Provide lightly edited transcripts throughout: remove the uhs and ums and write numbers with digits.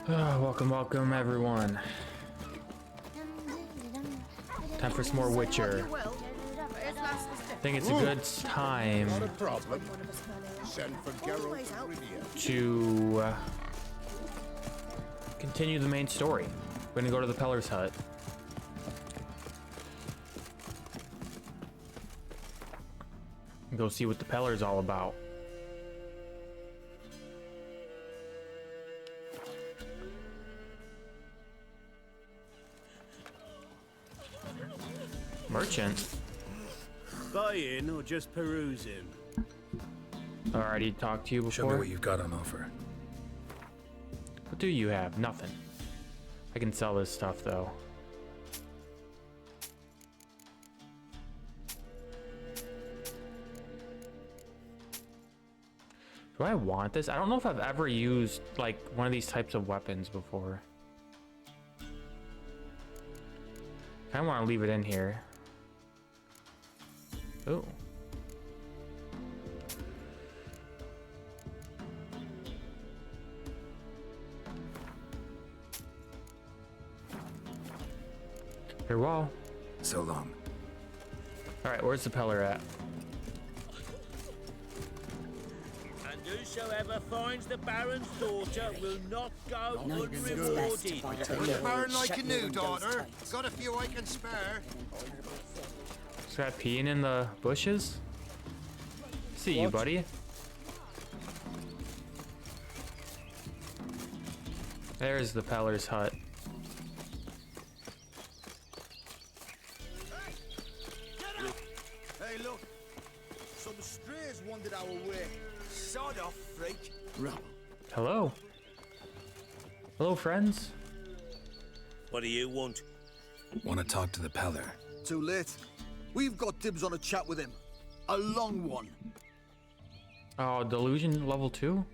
Welcome everyone. Time for some more Witcher. I think it's a good time to continue the main story. We're gonna go to the Peller's hut. And go see what the Peller's all about. Merchant? Buying or just perusing? Already talked to you before? Show me what you've got on offer. What do you have? Nothing. I can sell this stuff though. Do I want this? I don't know if I've ever used like one of these types of weapons before. I want to leave it in here. Oh. Farewell. So long. All right, where's the Peller at? And whosoever finds the Baron's daughter will not go unrewarded. Baron like a new daughter. Got a few I can spare. Is that peeing in the bushes? See you, buddy. There's the Peller's hut. Hey, look. Some strays wandered our way. Sod off, freak. Rubble. Hello. Hello, friends. What do you want? Want to talk to the Peller? Too late. We've got dibs on a chat with him. A long one. Oh, delusion level 2?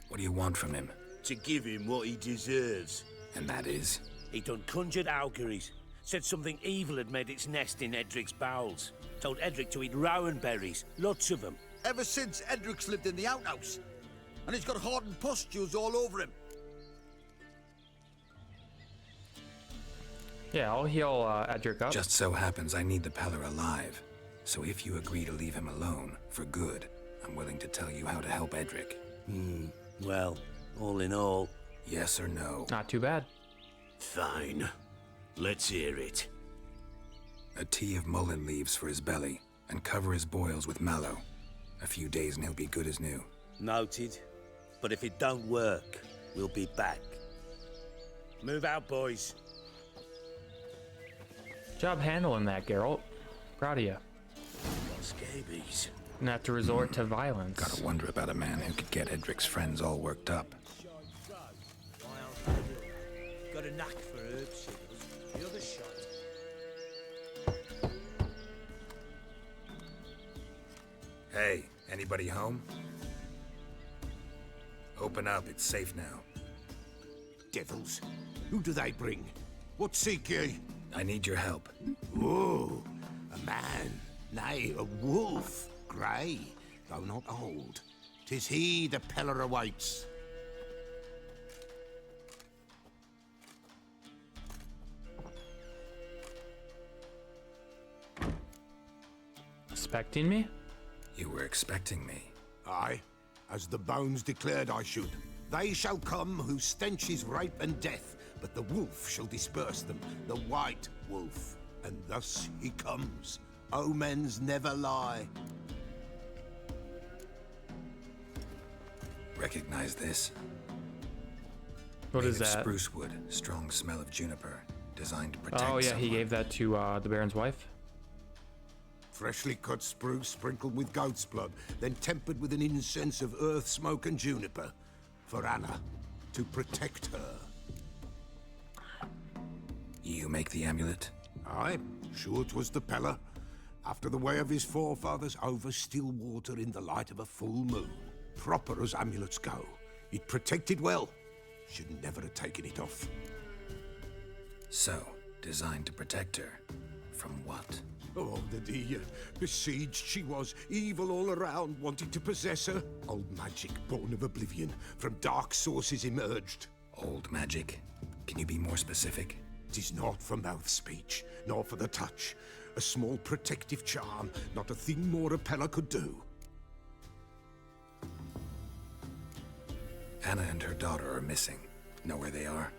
What do you want from him? To give him what he deserves. And that is? He done conjured auguries. Said something evil had made its nest in Edric's bowels. Told Edric to eat rowan berries. Lots of them. Ever since Edric's lived in the outhouse. And he's got hardened pustules all over him. Yeah, I'll heal Edric up. Just so happens I need the Peller alive. So if you agree to leave him alone, for good, I'm willing to tell you how to help Edric. Well, all in all... Yes or no? Not too bad. Fine. Let's hear it. A tea of mullein leaves for his belly, and cover his boils with mallow. A few days and he'll be good as new. Noted. But if it don't work, we'll be back. Move out, boys. Job handling that, Geralt. Proud of you. Scabies. Not to resort to violence. Gotta wonder about a man who could get Edric's friends all worked up. Got a knack for herbs. The other shot. Hey, anybody home? Open up, it's safe now. Devils, who do they bring? What seek ye? I need your help. Oh, a man, nay, a wolf, grey, though not old. 'Tis he the Peller awaits. Expecting me? You were expecting me. Aye, as the bones declared I should. They shall come whose stench is rape and death, but the wolf shall disperse them, the white wolf. And thus he comes. Omens never lie. Recognize this? What Made is of that? Spruce wood, strong smell of juniper, designed to protect Oh yeah, someone. he gave that to the Baron's wife. Freshly cut spruce sprinkled with goat's blood, then tempered with an incense of earth, smoke, and juniper. For Anna, to protect her. You make the amulet? Aye, sure 'twas the Peller. After the way of his forefathers, over still water in the light of a full moon. Proper as amulets go. It protected well. Should never have taken it off. So, designed to protect her. From what? Oh, the dear. Besieged she was, evil all around, wanting to possess her. Old magic, born of oblivion, from dark sources emerged. Old magic? Can you be more specific? 'Tis not for mouth speech, nor for the touch. A small protective charm, not a thing more a Pella could do. Anna and her daughter are missing. Know where they are?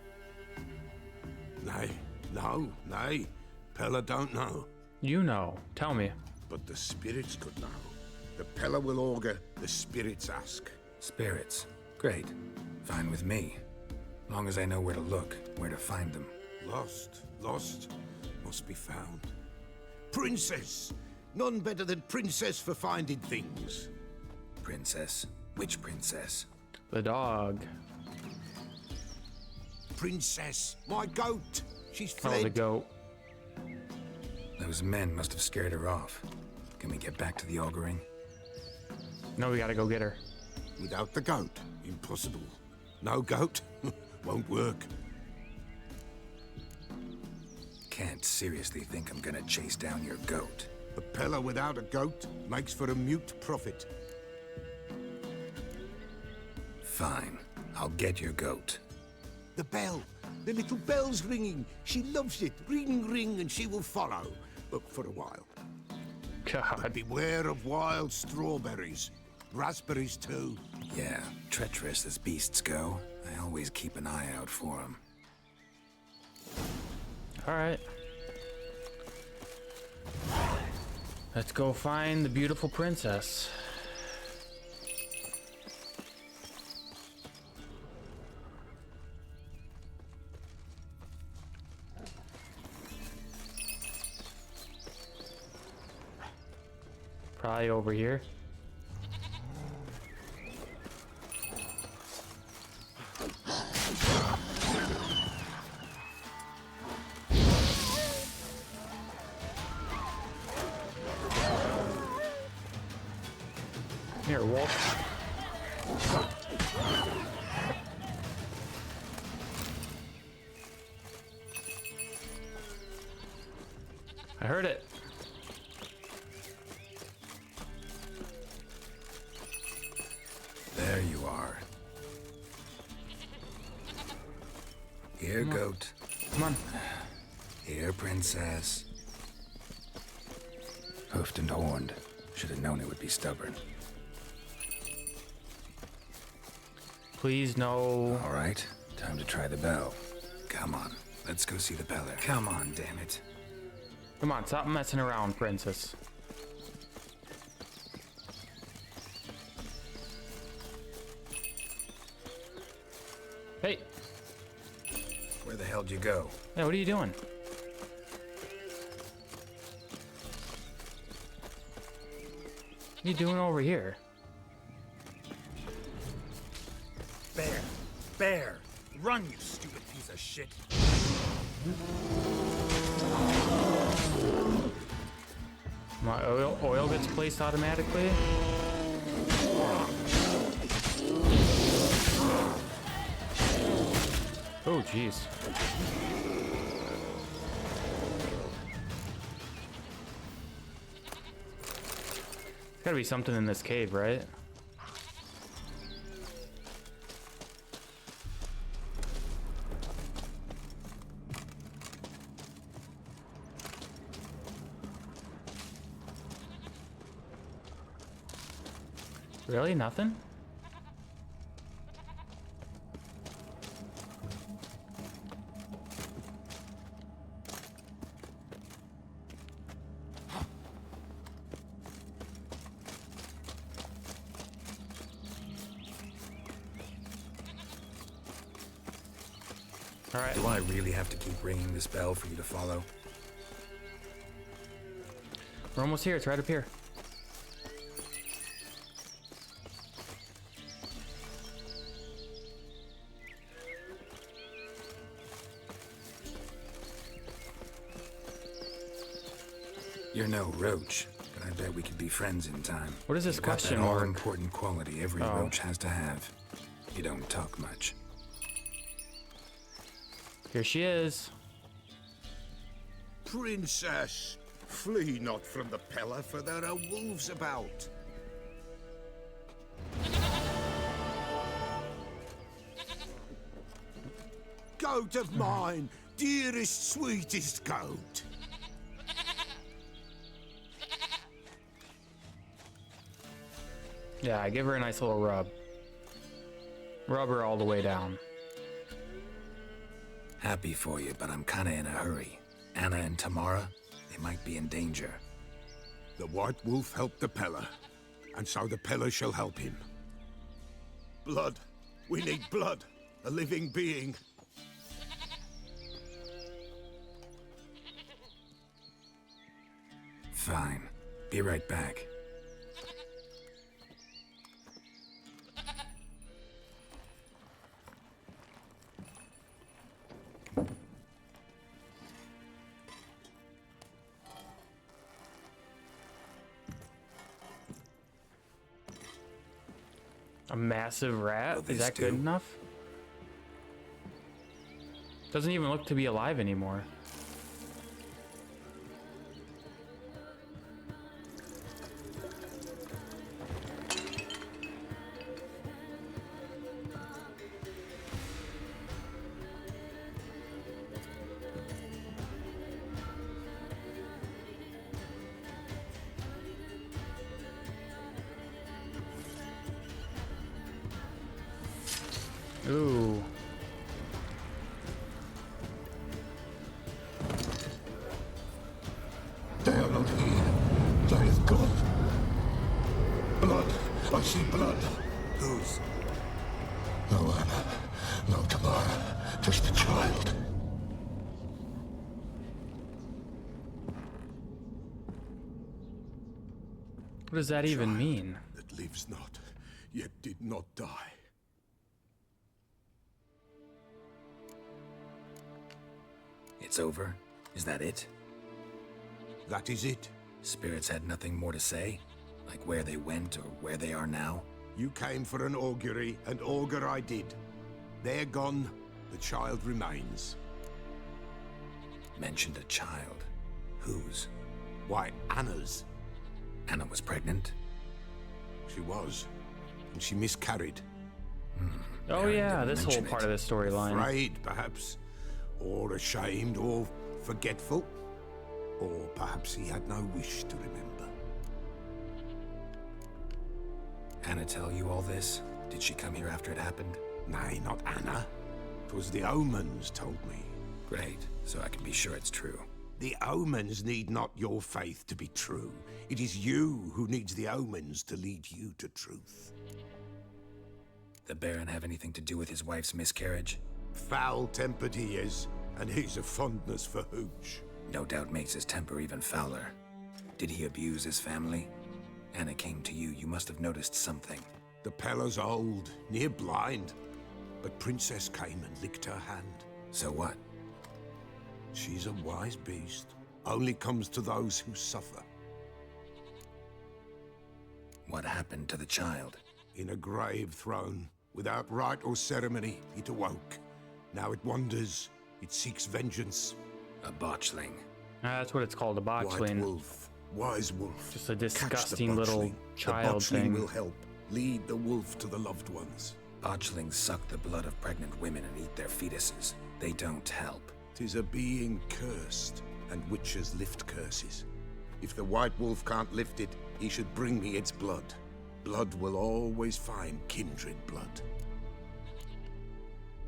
Nay, no, nay. Pella don't know. You know. Tell me. But the spirits could know. The Pella will augur, the spirits ask. Spirits. Great. Fine with me. Long as I know where to look, where to find them. Lost, lost, must be found. Princess! None better than Princess for finding things. Princess? Which princess? The dog. Princess, my goat! She's Oh, fled. the goat. Those men must have scared her off. Can we get back to the auguring? No, we gotta go get her. Without the goat, impossible. No goat, won't work. Can't seriously think I'm gonna chase down your goat. A Pella without a goat makes for a mute prophet. Fine. I'll get your goat. The bell, the little bell's ringing. She loves it. Ring, ring, and she will follow. But for a while. God. Beware of wild strawberries. Raspberries too. Yeah, treacherous as beasts go. I always keep an eye out for them. Alright. Let's go find the beautiful princess. Probably over here. Here, wolf. I heard it. There you are. Here, goat. Come on. Here, princess. Hoofed and horned. Should have known it would be stubborn. Please, no. All right, time to try the bell. Come on, let's go see the Pella. Come on, damn it. Come on, stop messing around, princess. Hey. Where the hell'd you go? Hey, what are you doing? What are you doing over here? Bear! Bear! Run, you stupid piece of shit! My oil gets placed automatically? Oh, jeez. There's gotta be something in this cave, right? Really? Nothing? All right. Do I really have to keep ringing this bell for you to follow? We're almost here. It's right up here. You're no roach, but I bet we could be friends in time. What is this You've got question that mark? all-important quality every Oh. roach has to have. You don't talk much. Here she is. Princess, flee not from the Pella, for there are wolves about. goat of mine, dearest, sweetest goat. Yeah, I give her a nice little rub. Rub her all the way down. Happy for you, but I'm kinda in a hurry. Anna and Tamara, they might be in danger. The White Wolf helped the Peller, and so the Peller shall help him. Blood. We need blood. A living being. Fine. Be right back. A massive rat? Will Is this that good do? enough? Doesn't even look to be alive anymore. Ooh. They are not here. They is gone. Blood. I see blood. Whose? No Anna. No Tamara. Just a child. What does that even mean? That lives not, yet did not die. It's over? Is that it? That is it. Spirits had nothing more to say? Like where they went or where they are now? You came for an augury, and augur I did. They're gone. The child remains. Mentioned a child. Whose? Why, Anna's. Anna was pregnant? She was. And she miscarried. Oh Baron yeah, didn't this whole mention part it. of the storyline. Afraid, perhaps. Or ashamed, or forgetful. Or perhaps he had no wish to remember. Anna tell you all this? Did she come here after it happened? Nay, not Anna. 'Twas the omens told me. Great, so I can be sure it's true. The omens need not your faith to be true. It is you who needs the omens to lead you to truth. The Baron have anything to do with his wife's miscarriage? Foul-tempered he is, and he's a fondness for hooch. No doubt makes his temper even fouler. Did he abuse his family? Anna came to you, you must have noticed something. The Peller's old, near blind, but Princess came and licked her hand. So what? She's a wise beast. Only comes to those who suffer. What happened to the child? In a grave thrown, without rite or ceremony, it awoke. Now it wanders, it seeks vengeance. A botchling. That's what it's called, a White botchling. wolf, wise wolf. Just a Catch the disgusting little botchling. child The botchling thing. will help. Lead the wolf to the loved ones. Botchlings suck the blood of pregnant women and eat their fetuses. They don't help. 'Tis a being cursed, and witches lift curses. If the white wolf can't lift it, he should bring me its blood. Blood will always find kindred blood.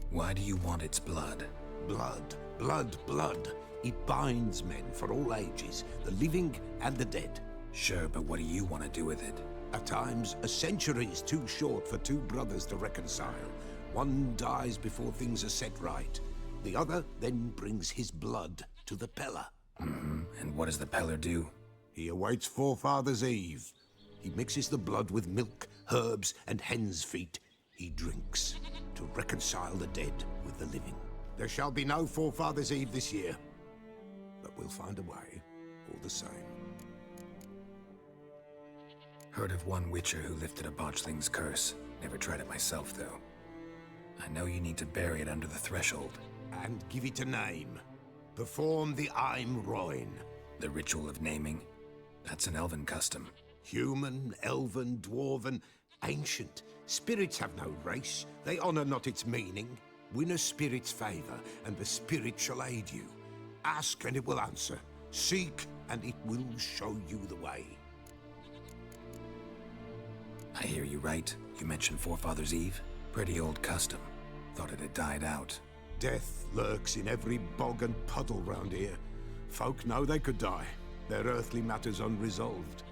Why do you want its blood? Blood, blood, blood. It binds men for all ages, the living and the dead. Sure, but what do you want to do with it? At times, a century is too short for two brothers to reconcile. One dies before things are set right. The other then brings his blood to the Peller. And what does the Peller do? He awaits Forefathers' Eve. He mixes the blood with milk, herbs, and hen's feet. He drinks to reconcile the dead with the living. There shall be no Forefathers' Eve this year, but we'll find a way, all the same. Heard of one witcher who lifted a botchling's curse. Never tried it myself, though. I know you need to bury it under the threshold. And give it a name. Perform the Aim Roin. The ritual of naming. That's an elven custom. Human, elven, dwarven, ancient. Spirits have no race. They honor not its meaning. Win a spirit's favor, and the spirit shall aid you. Ask, and it will answer. Seek, and it will show you the way. I hear you right. You mentioned Forefathers' Eve? Pretty old custom. Thought it had died out. Death lurks in every bog and puddle round here. Folk know they could die, their earthly matters unresolved.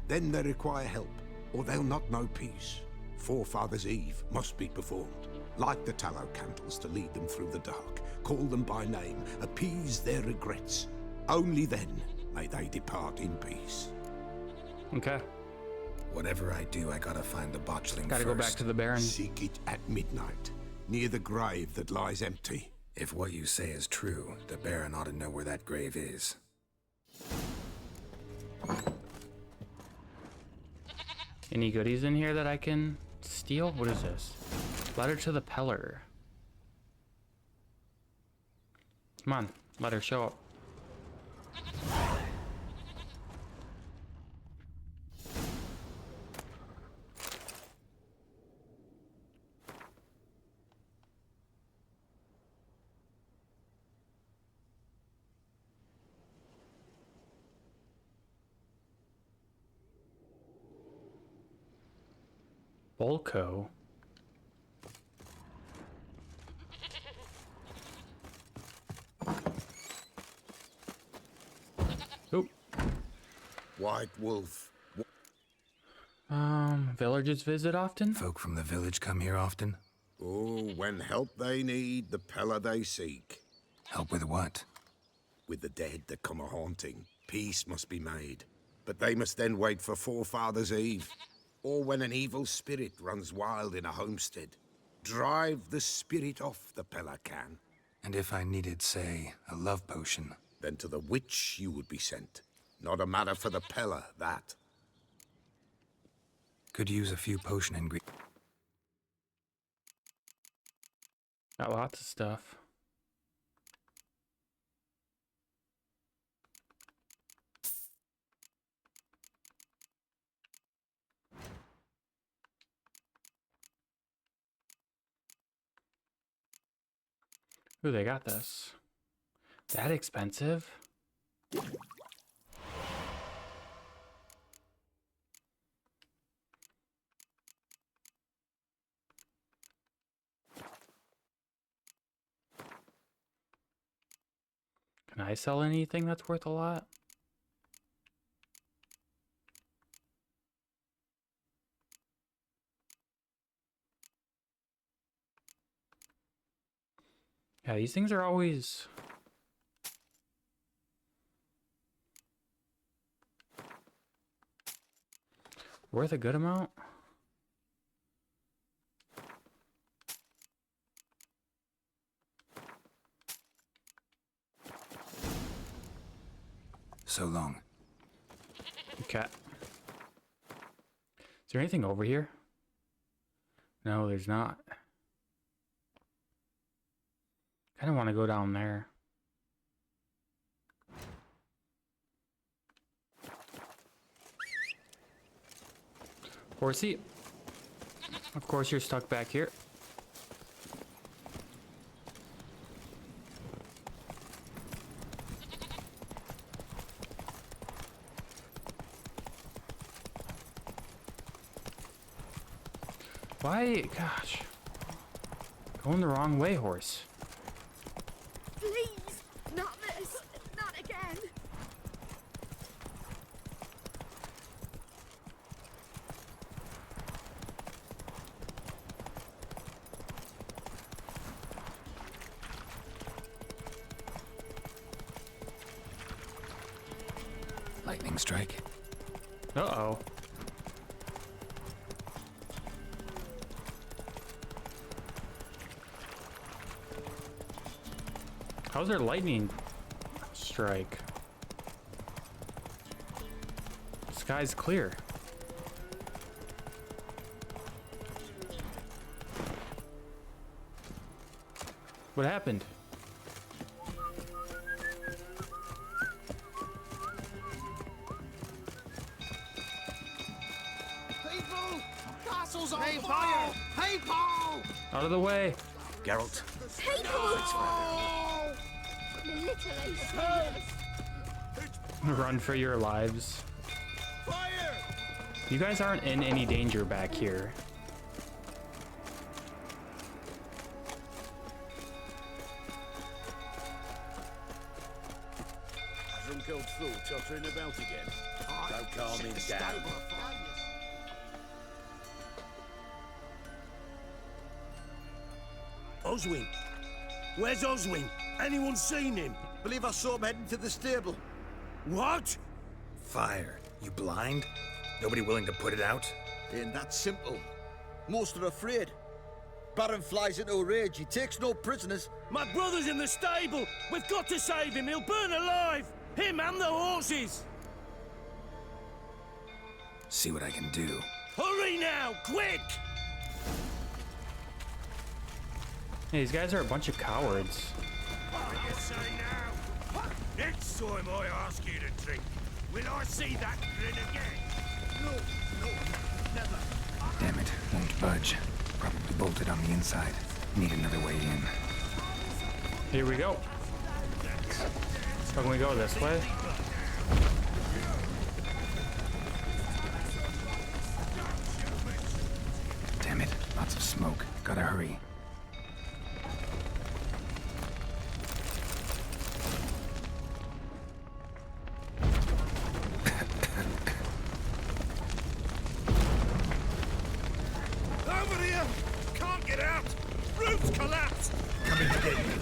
Then they require help, or they'll not know peace. Forefathers' Eve must be performed. Light the tallow candles to lead them through the dark. Call them by name, appease their regrets. Only then may they depart in peace. Okay. Whatever I do, I gotta find the Botchling Gotta first. go back to the Baron. Seek it at midnight, near the grave that lies empty. If what you say is true, the Baron ought to know where that grave is. Any goodies in here that I can steal? What is this? Letter to the Peller. Come on, let her show up. Bolko. Oop. White Wolf. Villagers visit often? Folk from the village come here often? Oh, when help they need, the Peller they seek. Help with what? With the dead that come a-haunting, peace must be made. But they must then wait for Forefathers' Eve. Or when an evil spirit runs wild in a homestead. Drive the spirit off, the Peller can. And if I needed, say, a love potion? Then to the witch you would be sent. Not a matter for the Peller, that. Could use a few potion ingredients. Got lots of stuff. Ooh, they got this. That expensive? Can I sell anything that's worth a lot? Yeah, these things are always worth a good amount. So long. Okay. Is there anything over here? No, there's not. Kind of want to go down there. Horsey. Of course, you're stuck back here. Why? Gosh. Going the wrong way, horse. Please! Not this! Not again! Lightning strike. Uh-oh. How's there lightning strike? Sky's clear. What happened? People! Castle's on fire! People! Out of the way. Geralt. People! The little ace. Run for your lives. Fire! You guys aren't in any danger back here. Drunk old fool tottering about again. Don't calm him down. Oswin! Where's Oswin? Anyone seen him? Believe I saw him heading to the stable. What? Fire. You blind? Nobody willing to put it out? Ain't that simple. Most are afraid. Baron flies into a rage. He takes no prisoners. My brother's in the stable! We've got to save him! He'll burn alive! Him and the horses! See what I can do. Hurry now! Quick! Hey, these guys are a bunch of cowards. What do you say now? Next time I ask you to drink, will I see that grin again? No, never. Damn it, won't budge. Probably bolted on the inside. Need another way in. Here we go. How can we go this way? Damn it, lots of smoke. Gotta hurry. Over here! Can't get out! Roof's collapsed! Coming to get you.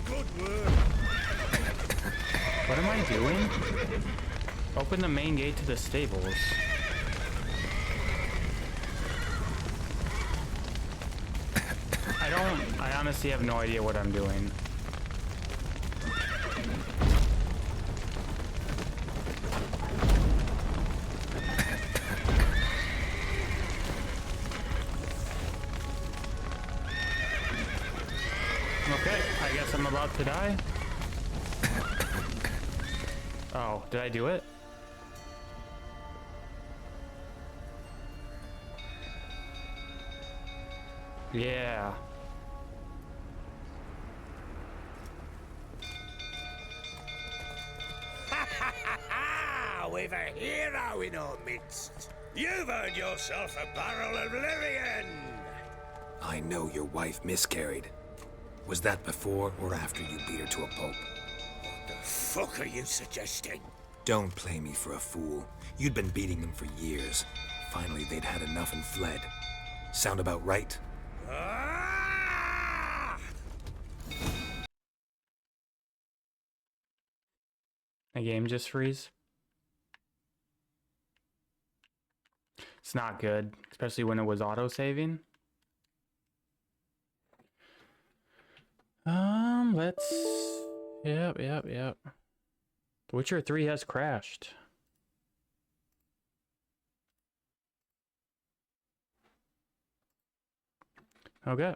Good work! What am I doing? Open the main gate to the stables. I honestly have no idea what I'm doing. Okay, I guess I'm about to die. Oh, did I do it? Yeah. We've a hero in our midst. You've earned yourself a barrel of Lyrian. I know your wife miscarried. Was that before or after you beat her to a pulp? What the fuck are you suggesting? Don't play me for a fool. You'd been beating them for years. Finally, they'd had enough and fled. Sound about right? Ah! The game just freeze. It's not good, especially when it was auto-saving. Let's... Yep. The Witcher 3 has crashed. Okay.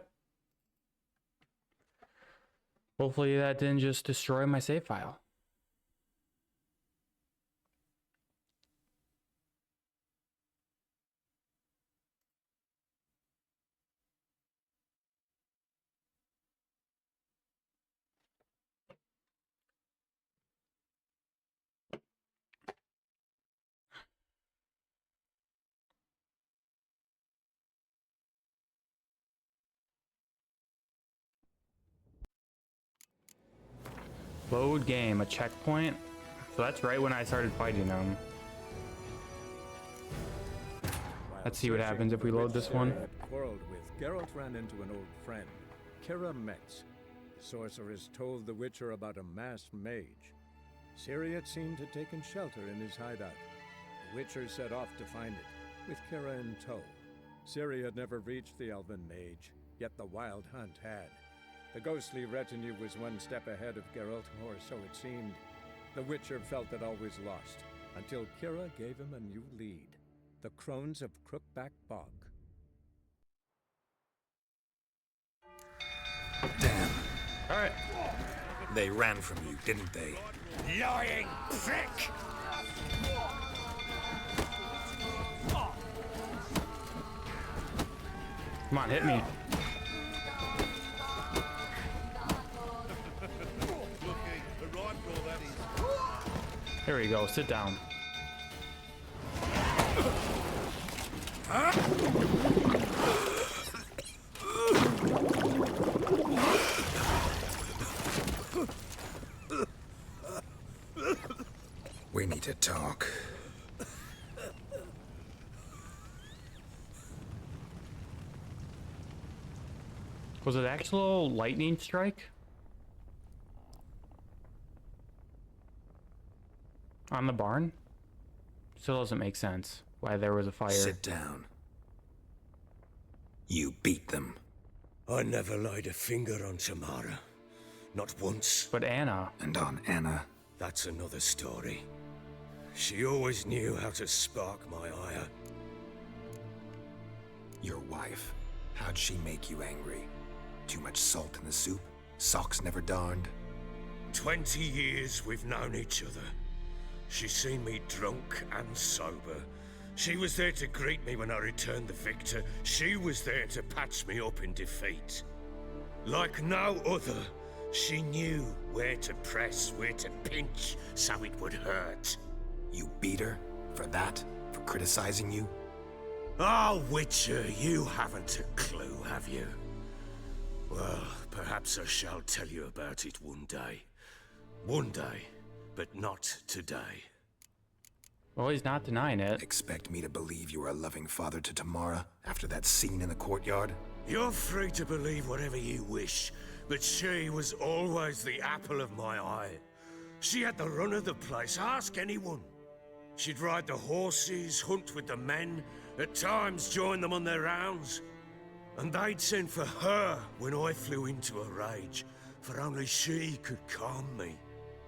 Hopefully that didn't just destroy my save file. Load game, a checkpoint. So that's right when I started fighting them. Let's see what happens if we load this one. Quarreled with, Geralt ran into an old friend, Kira Metz. The sorceress told the Witcher about a masked mage. Ciri had seemed to have taken shelter in his hideout. The Witcher set off to find it, with Kira in tow. Ciri had never reached the elven mage, yet the wild hunt had. The ghostly retinue was one step ahead of Geralt, or so it seemed. The Witcher felt it always lost, until Kira gave him a new lead. The Crones of Crookback Bog. Damn. Alright. They ran from you, didn't they? Lying prick! Come on, hit me. There we go, sit down. We need to talk. Was it actual lightning strike? On the barn? Still doesn't make sense why there was a fire. Sit down. You beat them. I never laid a finger on Tamara. Not once. But Anna. And on Anna. That's another story. She always knew how to spark my ire. Your wife. How'd she make you angry? Too much salt in the soup? Socks never darned? 20 years we've known each other. She's seen me drunk and sober. She was there to greet me when I returned the victor. She was there to patch me up in defeat. Like no other, she knew where to press, where to pinch, so it would hurt. You beat her? For that? For criticizing you? Oh, Witcher, you haven't a clue, have you? Well, perhaps I shall tell you about it one day. One day, but not today. Well, he's not denying it. Expect me to believe you were a loving father to Tamara after that scene in the courtyard? You're free to believe whatever you wish, but she was always the apple of my eye. She had the run of the place, ask anyone. She'd ride the horses, hunt with the men, at times join them on their rounds. And they'd send for her when I flew into a rage, for only she could calm me.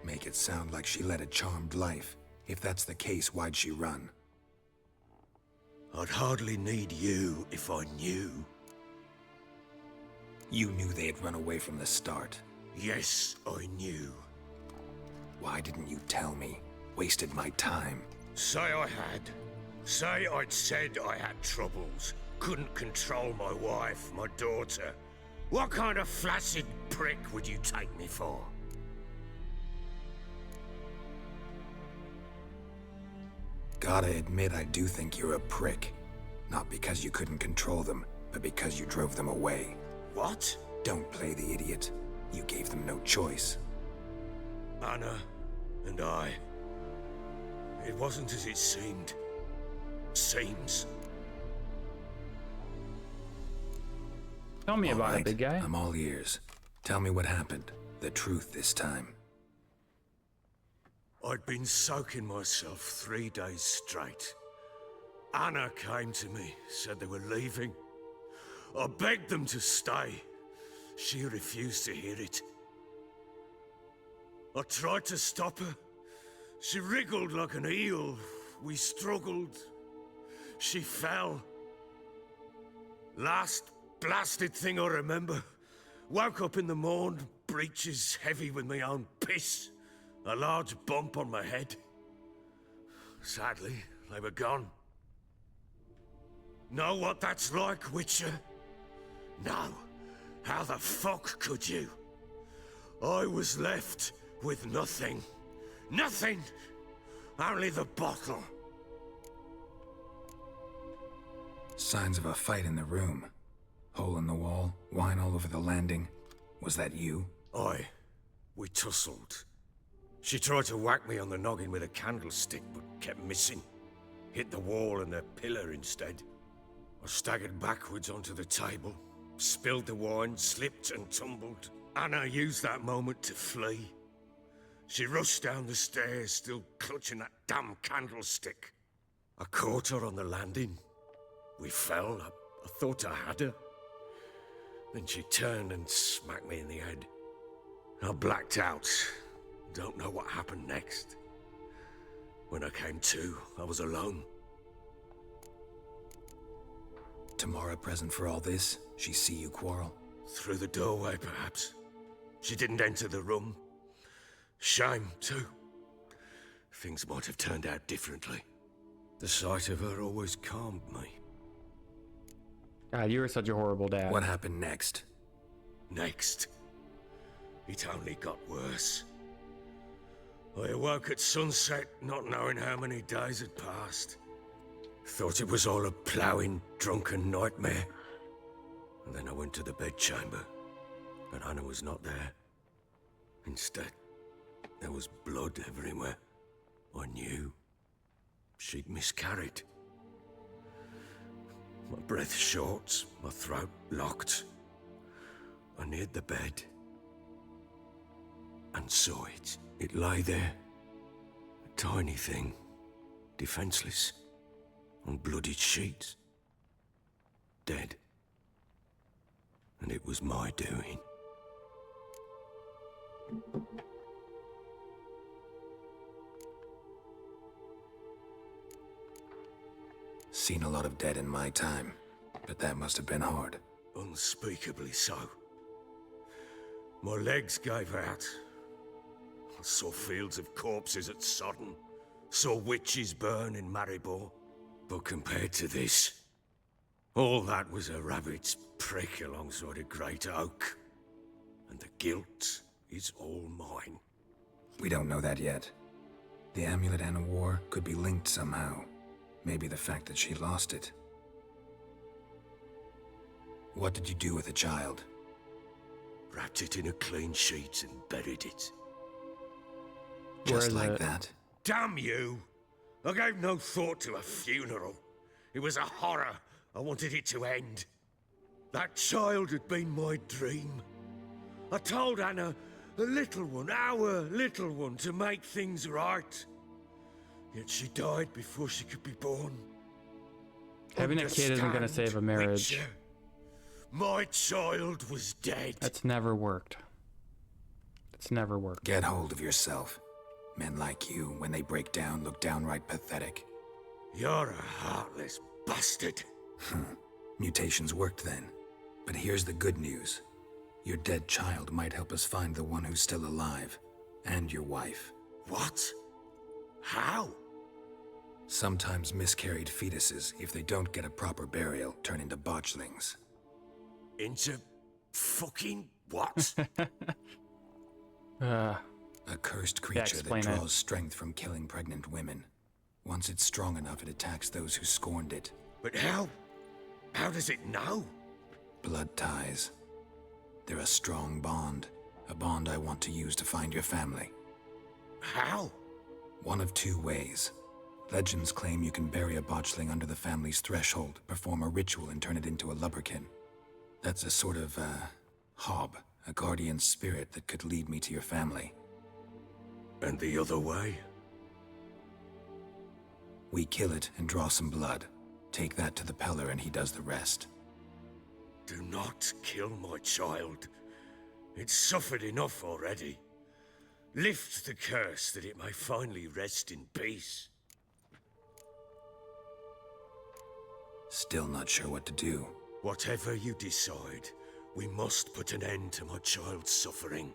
Make it sound like she led a charmed life. If that's the case, why'd she run? I'd hardly need you if I knew. You knew they'd run away from the start. Yes, I knew. Why didn't you tell me? Wasted my time. Say I had. Say I'd said I had troubles. Couldn't control my wife, my daughter. What kind of flaccid prick would you take me for? Gotta admit, I do think you're a prick. Not because you couldn't control them, but because you drove them away. What? Don't play the idiot. You gave them no choice. Anna and I. It wasn't as it seemed. Seems. Tell me All about right, it, big guy. I'm all ears. Tell me what happened. The truth this time. I'd been soaking myself 3 days straight. Anna came to me, said they were leaving. I begged them to stay. She refused to hear it. I tried to stop her. She wriggled like an eel. We struggled. She fell. Last blasted thing I remember. Woke up in the morn, breeches heavy with my own piss. A large bump on my head. Sadly, they were gone. Know what that's like, Witcher? No. How the fuck could you? I was left with nothing. Nothing! Only the bottle. Signs of a fight in the room. Hole in the wall, wine all over the landing. Was that you? We tussled. She tried to whack me on the noggin with a candlestick, but kept missing. Hit the wall and the pillar instead. I staggered backwards onto the table, spilled the wine, slipped and tumbled. Anna used that moment to flee. She rushed down the stairs, still clutching that damn candlestick. I caught her on the landing. We fell. I thought I had her. Then she turned and smacked me in the head. I blacked out. Don't know what happened next. When I came to, I was alone. Tamara present for all this? She see you quarrel? Through the doorway, perhaps. She didn't enter the room. Shame, too. things might have turned out differently. The sight of her always calmed me. God, you were such a horrible dad. What happened next? Next, it only got worse. I awoke at sunset, not knowing how many days had passed. Thought it was all a ploughing, drunken nightmare. And then I went to the bedchamber, but Anna was not there. Instead, there was blood everywhere. I knew she'd miscarried. My breath short, my throat locked. I neared the bed and saw it. It lay there, a tiny thing, defenseless, on bloodied sheets, dead. And it was my doing. Seen a lot of dead in my time, but that must have been hard. Unspeakably so. My legs gave out. I saw fields of corpses at Sodden, saw witches burn in Maribor. But compared to this, all that was a rabbit's prick alongside a great oak. And the guilt is all mine. We don't know that yet. The amulet Anna wore could be linked somehow. Maybe the fact that she lost it. What did you do with the child? Wrapped it in a clean sheet and buried it. Just like that? Damn you! I gave no thought to a funeral. It was a horror. I wanted it to end. That child had been my dream. I told Anna, the little one, our little one, to make things right. Yet she died before she could be born. Having a kid isn't going to save a marriage. Witcher, my child was dead. That's never worked. It's never worked. Get hold of yourself. Men like you, when they break down, look downright pathetic. You're a heartless bastard. Mutations worked then. But here's the good news. Your dead child might help us find the one who's still alive. And your wife. What? How? Sometimes miscarried fetuses, if they don't get a proper burial, turn into botchlings. Into fucking what? A cursed creature that explain draws it. strength from killing pregnant women. Once it's strong enough, it attacks those who scorned it. But how? How does it know? Blood ties. They're a strong bond. A bond I want to use to find your family. How? One of two ways. Legends claim you can bury a botchling under the family's threshold, perform a ritual, and turn it into a lubberkin. That's a sort of, hob, a guardian spirit that could lead me to your family. And the other way? We kill it and draw some blood. Take that to the Peller and he does the rest. Do not kill my child. It's suffered enough already. Lift the curse that it may finally rest in peace. Still not sure what to do. Whatever you decide, we must put an end to my child's suffering.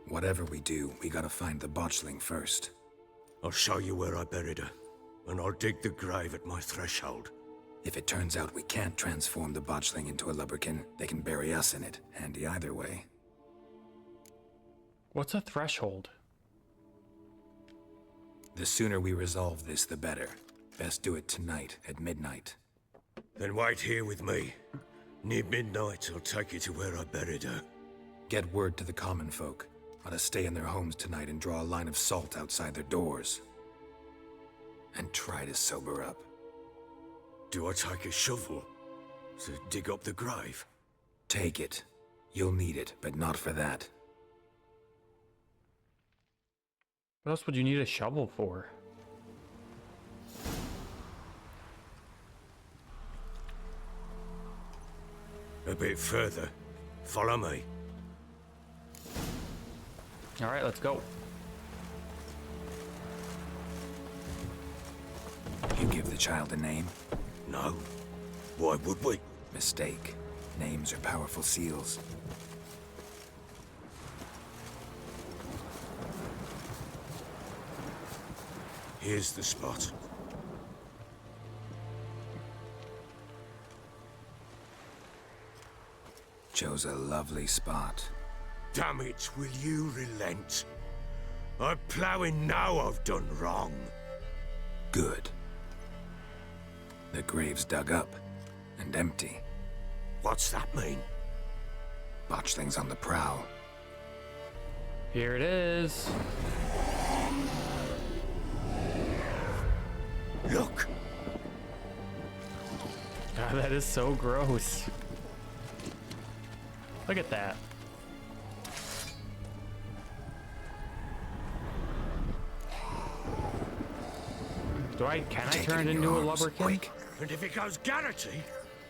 Whatever we do, we gotta find the botchling first. I'll show you where I buried her, and I'll dig the grave at my threshold. If it turns out we can't transform the botchling into a lubberkin, they can bury us in it. Handy either way. What's a threshold? The sooner we resolve this, the better. Best do it tonight, at midnight. Then wait here with me. Near midnight, I'll take you to where I buried her. Get word to the common folk. Ought to stay in their homes tonight and draw a line of salt outside their doors. And try to sober up. Do I take a shovel to dig up the grave? Take it. You'll need it, but not for that. What else would you need a shovel for? A bit further. Follow me. All right, let's go. You give the child a name? No. Why would we? Mistake. Names are powerful seals. Here's the spot. Chose a lovely spot. Damn it, will you relent? I'm ploughing now I've done wrong. Good. The grave's dug up and empty. What's that mean? Botchling's on the prowl. Here it is. Look! God, that is so gross. Look at that. Can I turn it into a lubberkin? Quick. And if it goes Garrity,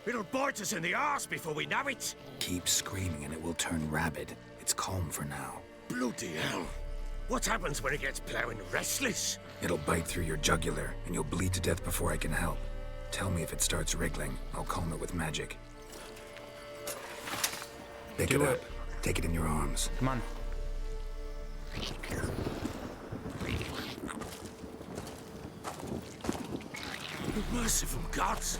it'll bite us in the arse before we know it. Keep screaming and it will turn rabid. It's calm for now. Bloody hell. What happens when it gets ploughing restless? It'll bite through your jugular and you'll bleed to death before I can help. Tell me if it starts wriggling. I'll calm it with magic. Pick it up. Take it in your arms. Come on. Merciful gods.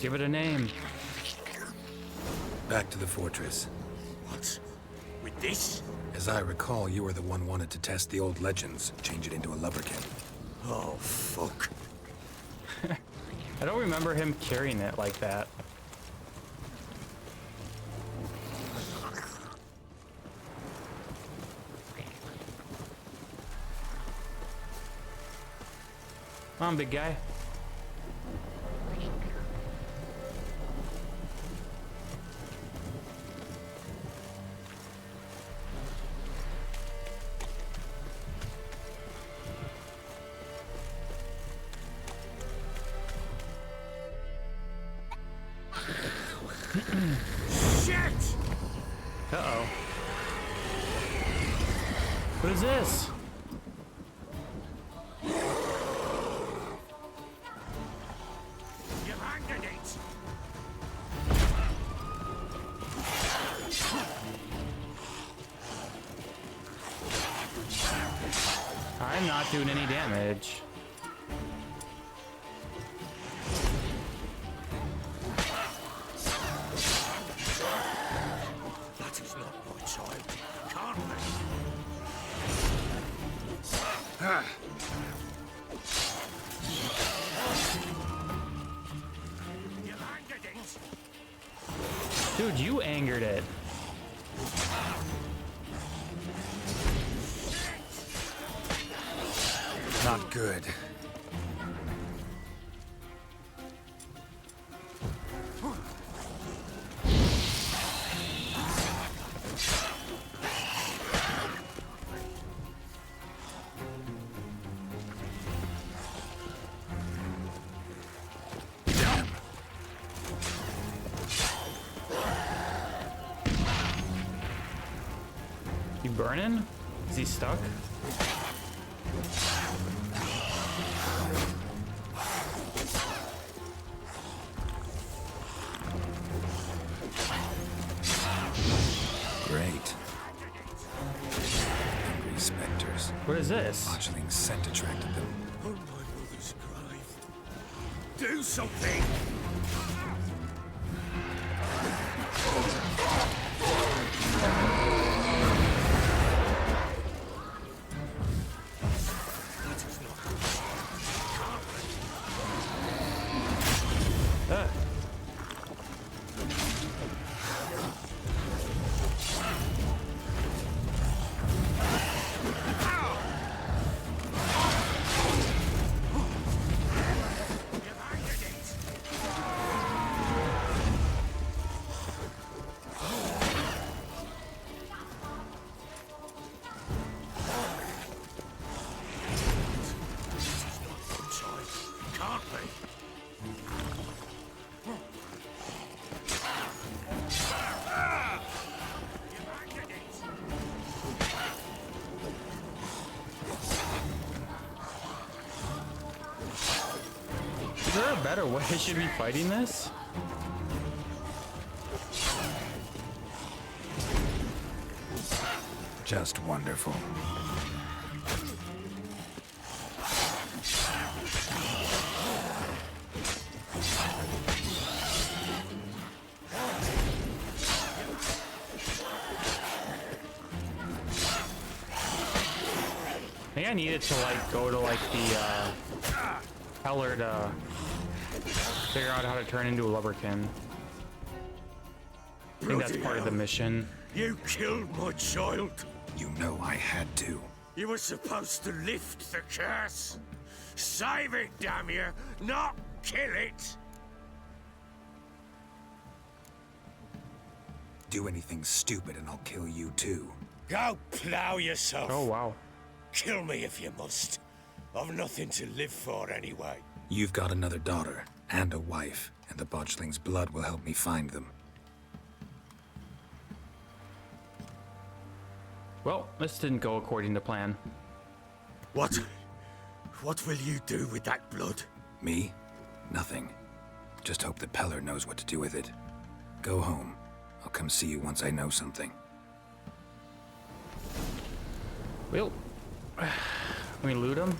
Give it a name. Back to the fortress. What? With this? As I recall, you were the one wanted to test the old legends, change it into a lubberkin. Oh, fuck. I don't remember him carrying it like that. Come on, big guy. Shit! Uh-oh. What is this? You've angered it! I'm not doing any damage. That is not my child. Can't be. You've angered it! Dude, you angered it. Not good. You burning? Is he stuck? Great. Hungry specters. What is this? Botchling's scent attracted them. On my mother's grave. Do something! That is not good. Ah. You've angered it! This is not good time. Can't be. You've angered it! Is there a better way I should be fighting this? Just wonderful. I think I needed to like go to like the Heller to figure out how to turn into a lubberkin. I think that's part of the mission. You killed my child. You know I had to. You were supposed to lift the curse. Save it, damn you, not kill it. Do anything stupid and I'll kill you too. Go plow yourself. Oh wow. Kill me if you must. I've nothing to live for anyway. You've got another daughter and a wife, and the Botchling's blood will help me find them. Well, this didn't go according to plan. What will you do with that blood? Me? Nothing. Just hope that Peller knows what to do with it. Go home. I'll come see you once I know something. Well, can we loot him?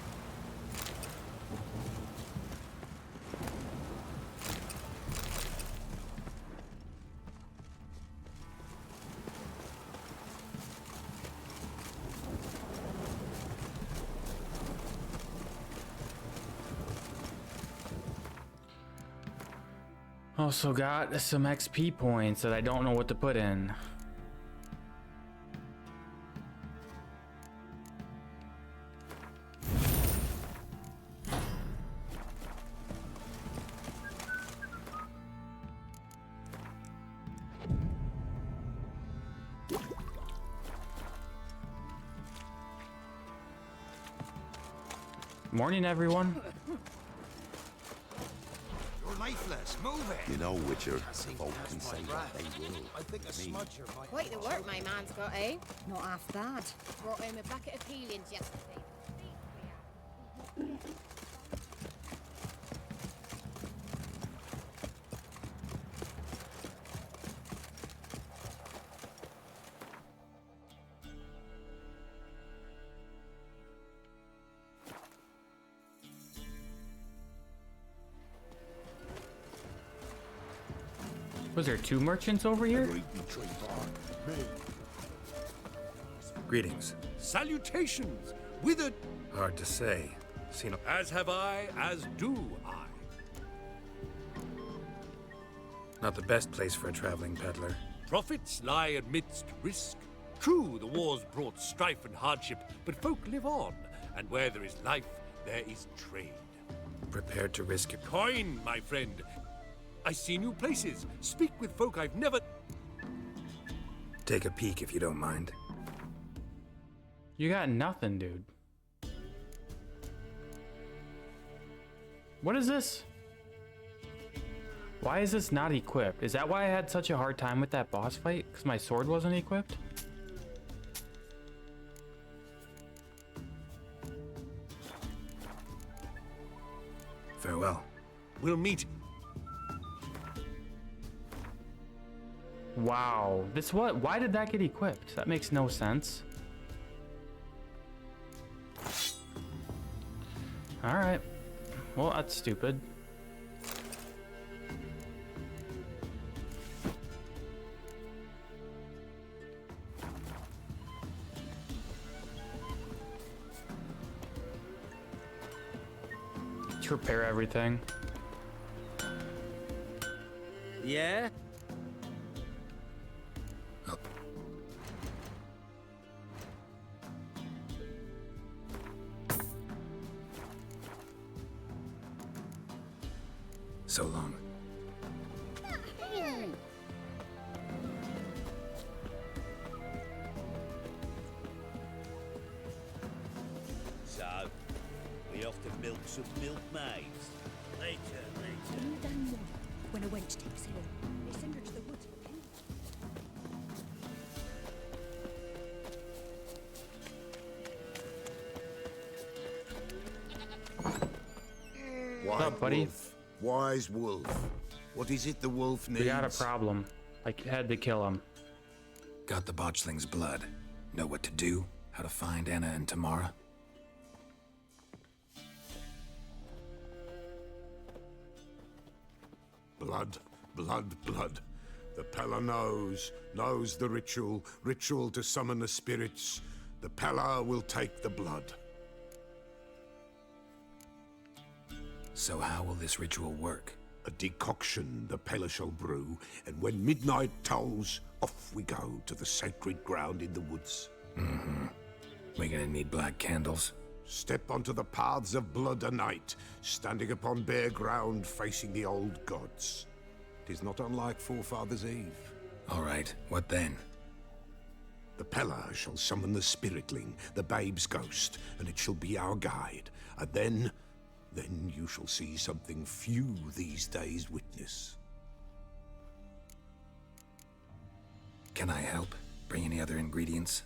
Also got some XP points that I don't know what to put in. Morning, everyone. You're lifeless. Move it. You know, Witcher, folk can say what they will. I think a smudger might. Quite the work my man's got, eh? Not half bad. Brought home a bucket of peelings yesterday. Was there two merchants over here? Greetings. Salutations, withered. Hard to say. Seen As have I, as do I. not the best place for a traveling peddler. Profits lie amidst risk. True, the war's brought strife and hardship, but folk live on, and where there is life, there is trade. Prepared to risk it. Coin, my friend. I see new places, speak with folk I've never... Take a peek if you don't mind. You got nothing, dude. What is this? Why is this not equipped? Is that why I had such a hard time with that boss fight? Because my sword wasn't equipped? Farewell. We'll meet. Wow. This what? Why did that get equipped? That makes no sense. Alright. Well, that's stupid. To repair everything. Yeah? So long. So, we off to milk some milkmaids. Later. You done more when a wench takes ill. They send her to the woods for pain. Wise up, buddy? wolf. Wise wolf. What is it the wolf needs? We got a problem. I had to kill him. Got the Botchling's blood. Know what to do? How to find Anna and Tamara? Blood, blood, blood. The Pella knows the ritual to summon the spirits. The Pella will take the blood. So how will this ritual work? A decoction the Pella shall brew, and when midnight tolls, off we go to the sacred ground in the woods. We're gonna need black candles. Step onto the paths of blood a night, standing upon bare ground facing the old gods. 'Tis not unlike Forefathers' Eve. All right, what then? The Pella shall summon the spiritling, the babe's ghost, and it shall be our guide. And then you shall see something few these days witness. Can I help? Bring any other ingredients?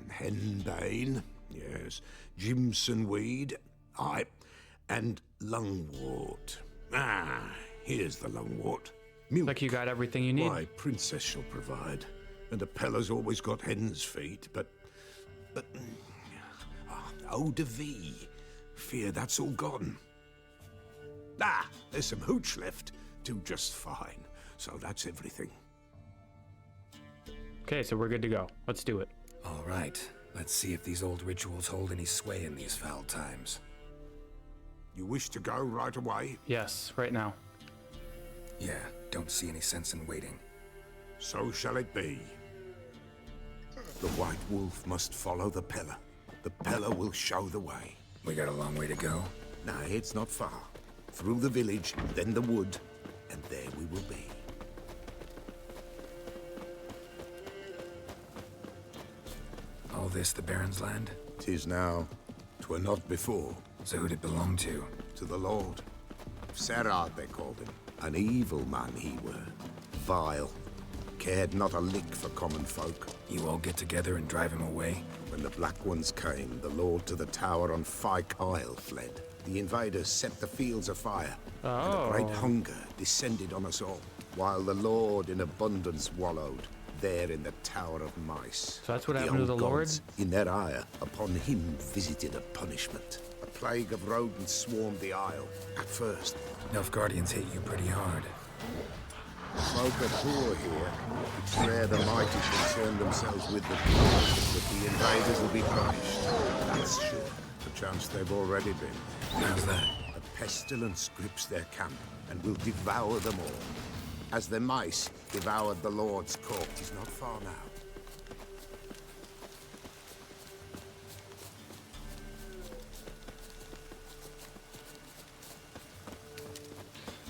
Henbane, yes. Jimson weed, aye. And lungwort. Ah, here's the lungwort. Milk. Like you got everything you need. My princess shall provide. And the Pella's always got hen's feet, but eau de vie. Fear that's all gone. Ah, there's some hooch left. Do just fine. So that's everything. Okay, so we're good to go. Let's do it. All right, let's see if these old rituals hold any sway in these foul times. You wish to go right away? Yes, right now. Yeah, don't see any sense in waiting. So shall it be. The White Wolf must follow the Pella. The Pella will show the way. We got a long way to go. Nay, it's not far. Through the village, then the wood, and there we will be. All this the Baron's land? 'Tis now. 'Twere not before. So who'd it belong to? To the Lord. Serad, they called him. An evil man he were. Vile. Cared not a lick for common folk. You all get together and drive him away? When the Black Ones came, the Lord to the tower on Fyke Isle fled. The invaders set the fields afire, and a great hunger descended on us all, while the Lord in abundance wallowed, there in the Tower of Mice. So that's what happened to the Lord? Gods, in their ire, upon him visited a punishment. A plague of rodents swarmed the isle, at first. Nilfgaardians hit you pretty hard. Folk are poor here. It's rare the mighty concern themselves with the poor, but the invaders will be punished. That's sure. Perchance they've already been. How's that? A pestilence grips their camp and will devour them all. As the mice devoured the Lord's court. He's not far now.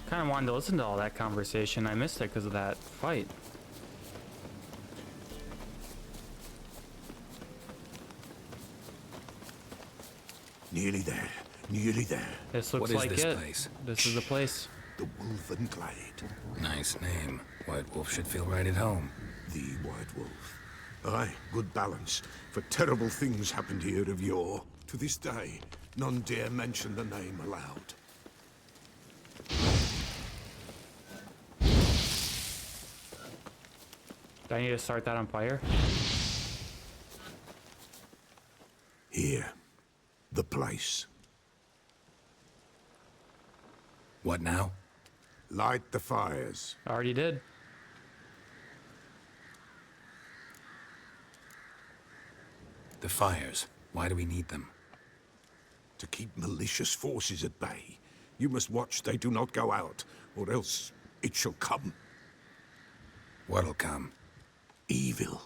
Kind of wanted to listen to all that conversation. I missed it because of that fight. Nearly there. Nearly there. This looks What is like this it. place? This is the place. The Wolven Glade. Nice name. White Wolf should feel right at home. The White Wolf. Aye, good balance. For terrible things happened here of yore. To this day, none dare mention the name aloud. Do I need to start that on fire? Here. The place. What now? Light the fires. I already did. The fires. Why do we need them? To keep malicious forces at bay. You must watch they do not go out, or else it shall come. What'll come? Evil.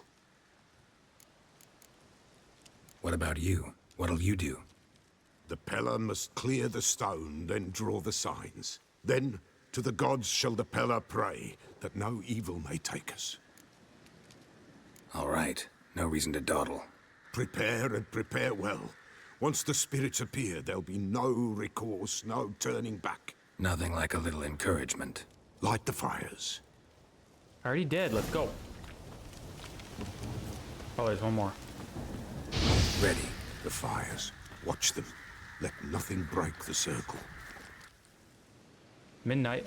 What about you? What'll you do? The Pella must clear the stone, then draw the signs. Then, to the gods shall the Pella pray, that no evil may take us. All right. No reason to dawdle. Prepare and prepare well. Once the spirits appear, there'll be no recourse, no turning back. Nothing like a little encouragement. Light the fires. I already did. Let's go. Oh, there's one more. Ready. The fires. Watch them. Let nothing break the circle. Midnight.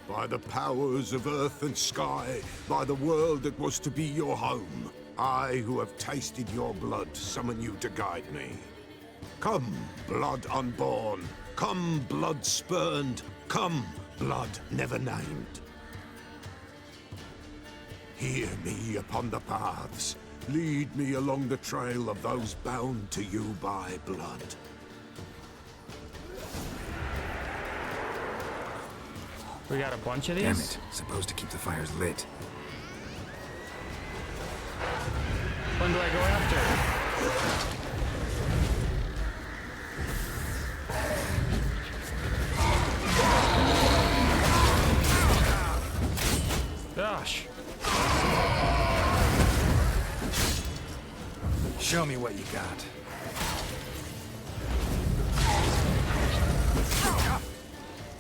By the powers of earth and sky, by the world that was to be your home, I, who have tasted your blood, summon you to guide me. Come, blood unborn. Come, blood spurned. Come, blood never named. Hear me upon the paths. Lead me along the trail of those bound to you by blood. We got a bunch of these? Damn it. Supposed to keep the fires lit. When do I go after? Gosh. Show me what you got.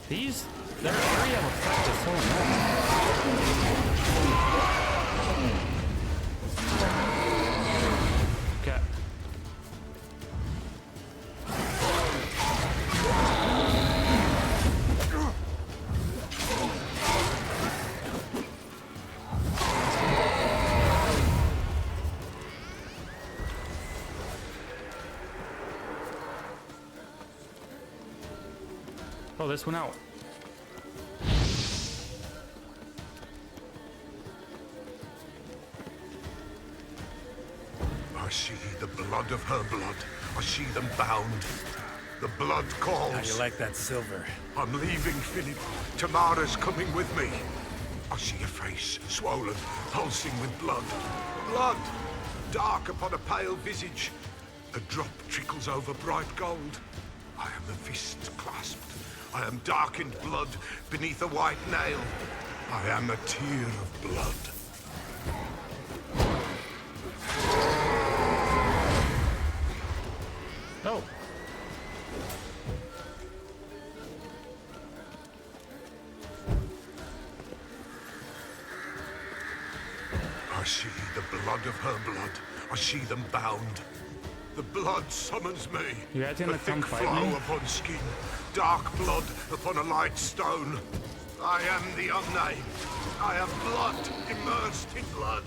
These? Their area of effect is so annoying. Okay. Oh, this went out. I see the blood of her blood. I see them bound. The blood calls. How do you like that silver? I'm leaving, Philip. Tamara's coming with me. I see a face, swollen, pulsing with blood. Blood! Dark upon a pale visage. A drop trickles over bright gold. I am a fist clasped. I am darkened blood beneath a white nail. I am a tear of blood. Oh. I see the blood of her blood. I see them bound. The blood summons me. You guys gonna a come thick fight flow me? upon skin, dark blood upon a light stone. I am the unnamed. I am blood immersed in blood.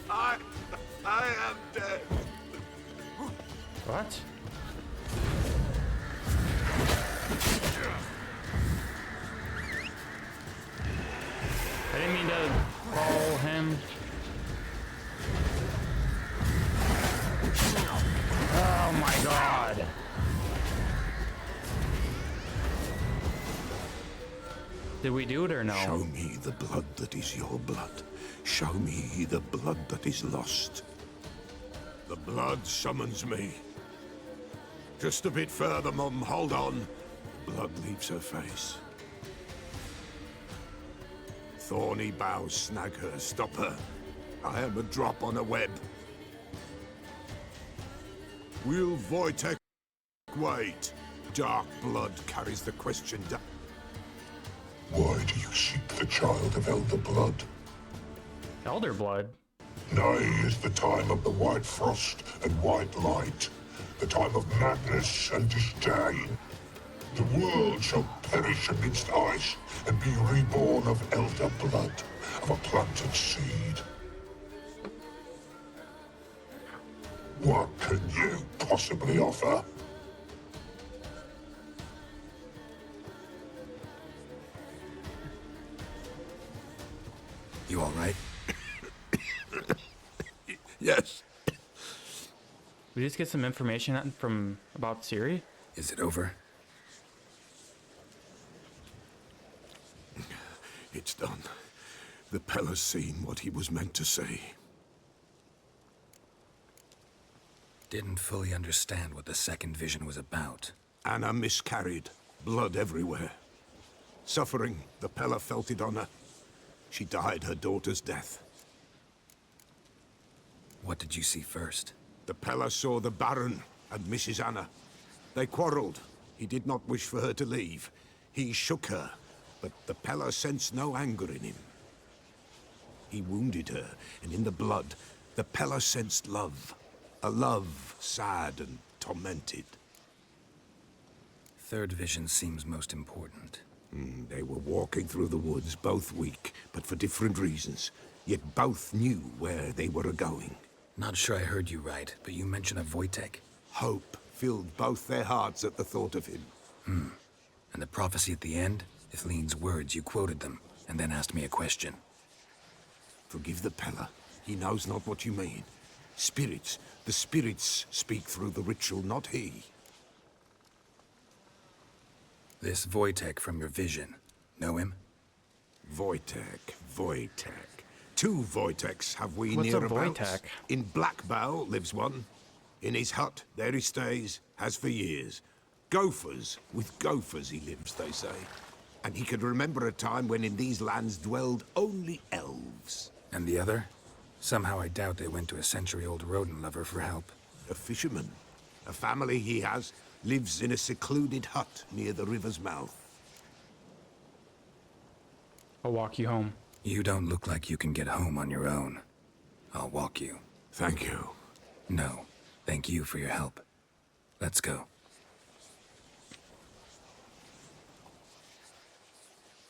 I am dead. What? I didn't mean to follow him. Oh my god. Did we do it or no? Show me the blood that is your blood. Show me the blood that is lost. The blood summons me. Just a bit further, Mum. Hold on. Blood leaves her face. Thorny boughs snag her. Stop her. I am a drop on a web. Will Wojtek wait? Dark blood carries the question down. Why do you seek the child of Elder Blood? Elder blood? Nigh is the time of the white frost and white light, the time of madness and disdain. The world shall perish amidst ice and be reborn of Elder Blood, of a planted seed. What can you possibly offer? You all right? Yes. We just get some information from about Ciri? Is it over? It's done. The Pella's seen what he was meant to see. Didn't fully understand what the second vision was about. Anna miscarried. Blood everywhere. Suffering, the Pella felt it on her. She died her daughter's death. What did you see first? The Pella saw the Baron and Mrs. Anna. They quarreled. He did not wish for her to leave. He shook her, but the Pella sensed no anger in him. He wounded her, and in the blood, the Pella sensed love. A love sad and tormented. Third vision seems most important. They were walking through the woods, both weak, but for different reasons. Yet both knew where they were going. Not sure I heard you right, but you mentioned a Wojtek. Hope filled both their hearts at the thought of him. And the prophecy at the end? Ithlin's words, you quoted them, and then asked me a question. Forgive the Pella. He knows not what you mean. Spirits. The spirits speak through the ritual, not he. This Wojtek from your vision. Know him? Wojtek. 2 Wojteks have we What's a nearabouts. Wojtek? In Blackbow lives one. In his hut, there he stays, has for years. Gophers, with gophers he lives, they say. And he could remember a time when in these lands dwelled only elves. And the other? Somehow I doubt they went to a century-old rodent lover for help. A fisherman. A family he has lives in a secluded hut near the river's mouth. I'll walk you home. You don't look like you can get home on your own. I'll walk you. Thank you. No, thank you for your help. Let's go.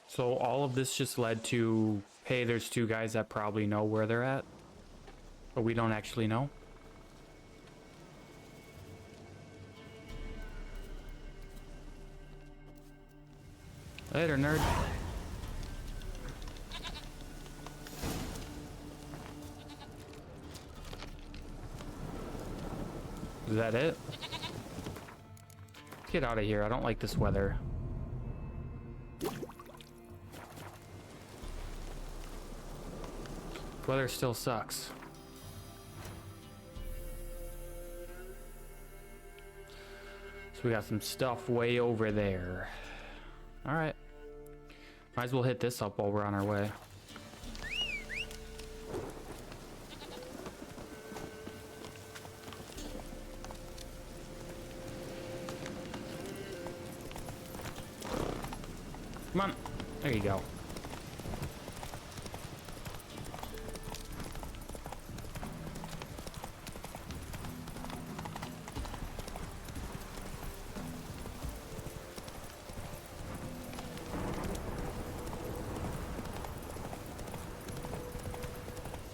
So all of this just led to, hey, there's 2 guys that probably know where they're at, but we don't actually know. Later, nerd. Is that it? Get out of here. I don't like this weather. Weather still sucks. So we got some stuff way over there. All right. Might as well hit this up while we're on our way. Come on. There you go.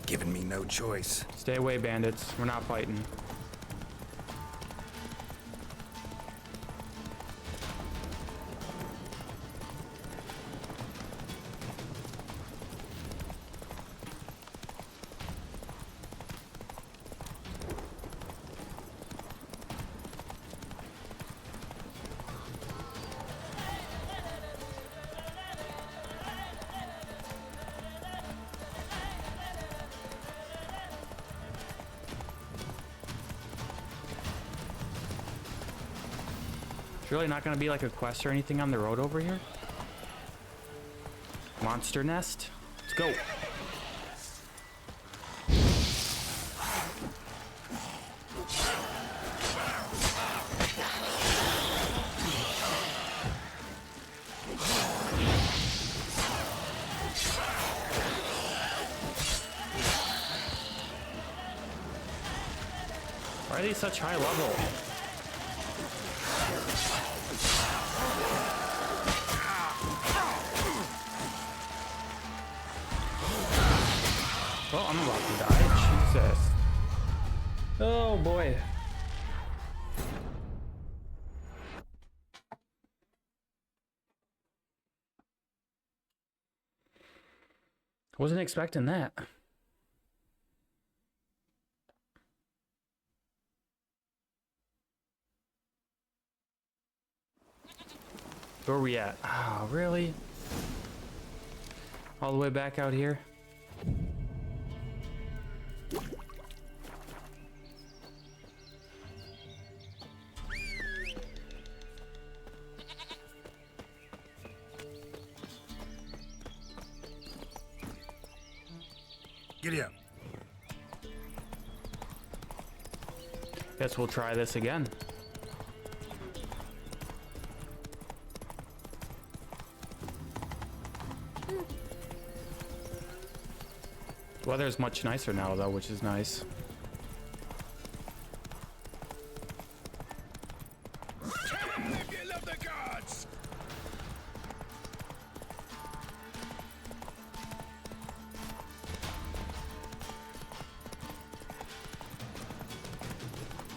Giving me no choice. Stay away, bandits. We're not fighting. There's really not going to be like a quest or anything on the road over here? Monster nest? Let's go. Why are they such high level? Oh, I'm about to die. Jesus. Oh boy. Wasn't expecting that. Where are we at? Oh, really? All the way back out here? Giddy up. Guess we'll try this again. Weather's much nicer now, though, which is nice.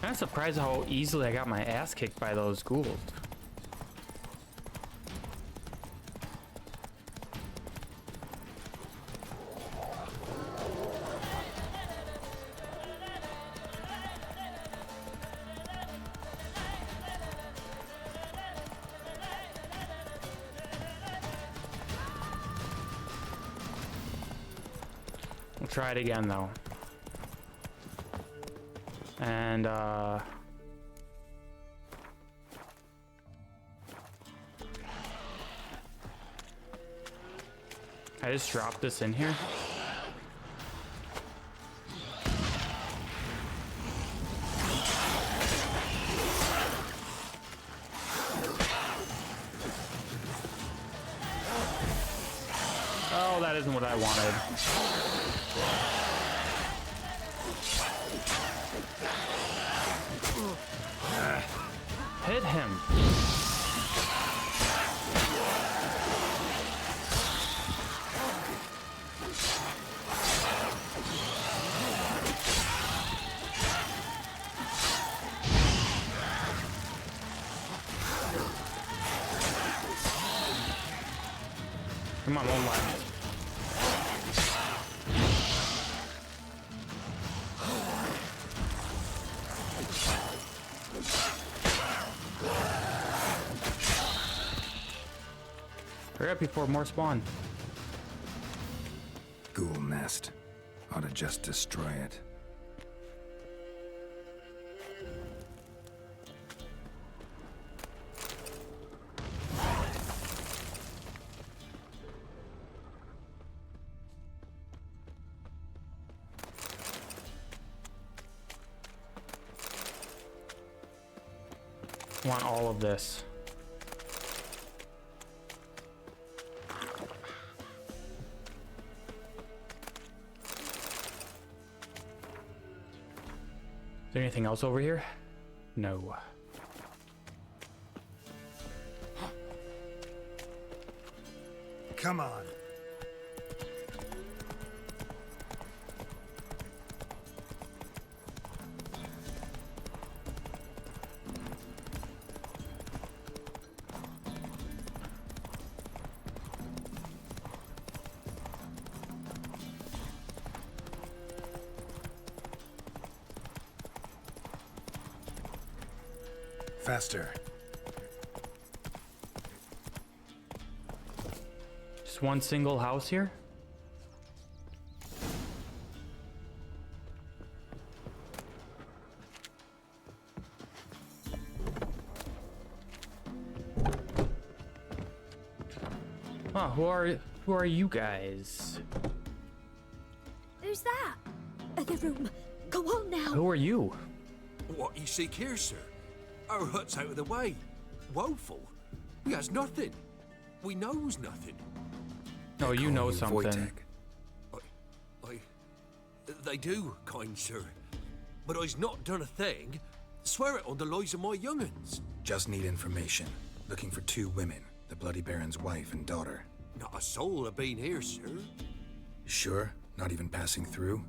I'm surprised how easily I got my ass kicked by those ghouls. We'll try it again though. And I just dropped this in here. Oh, that isn't what I wanted. Hit him. Come on, one left. Hurry up before more spawn. Ghoul nest. Ought to just destroy it. Want all of this. Is there anything else over here? No. Come on. Faster. Just one single house here? Huh, who are you guys? Who's that? The room. Go on now. Who are you? What you seek here, sir? Our hut's out of the way. Woeful. We has nothing. We knows nothing. Oh, you know something. They do, kind sir. But I's not done a thing. Swear it on the lives of my young'uns. Just need information. Looking for 2 women. The Bloody Baron's wife and daughter. Not a soul have been here, sir. Sure? Not even passing through?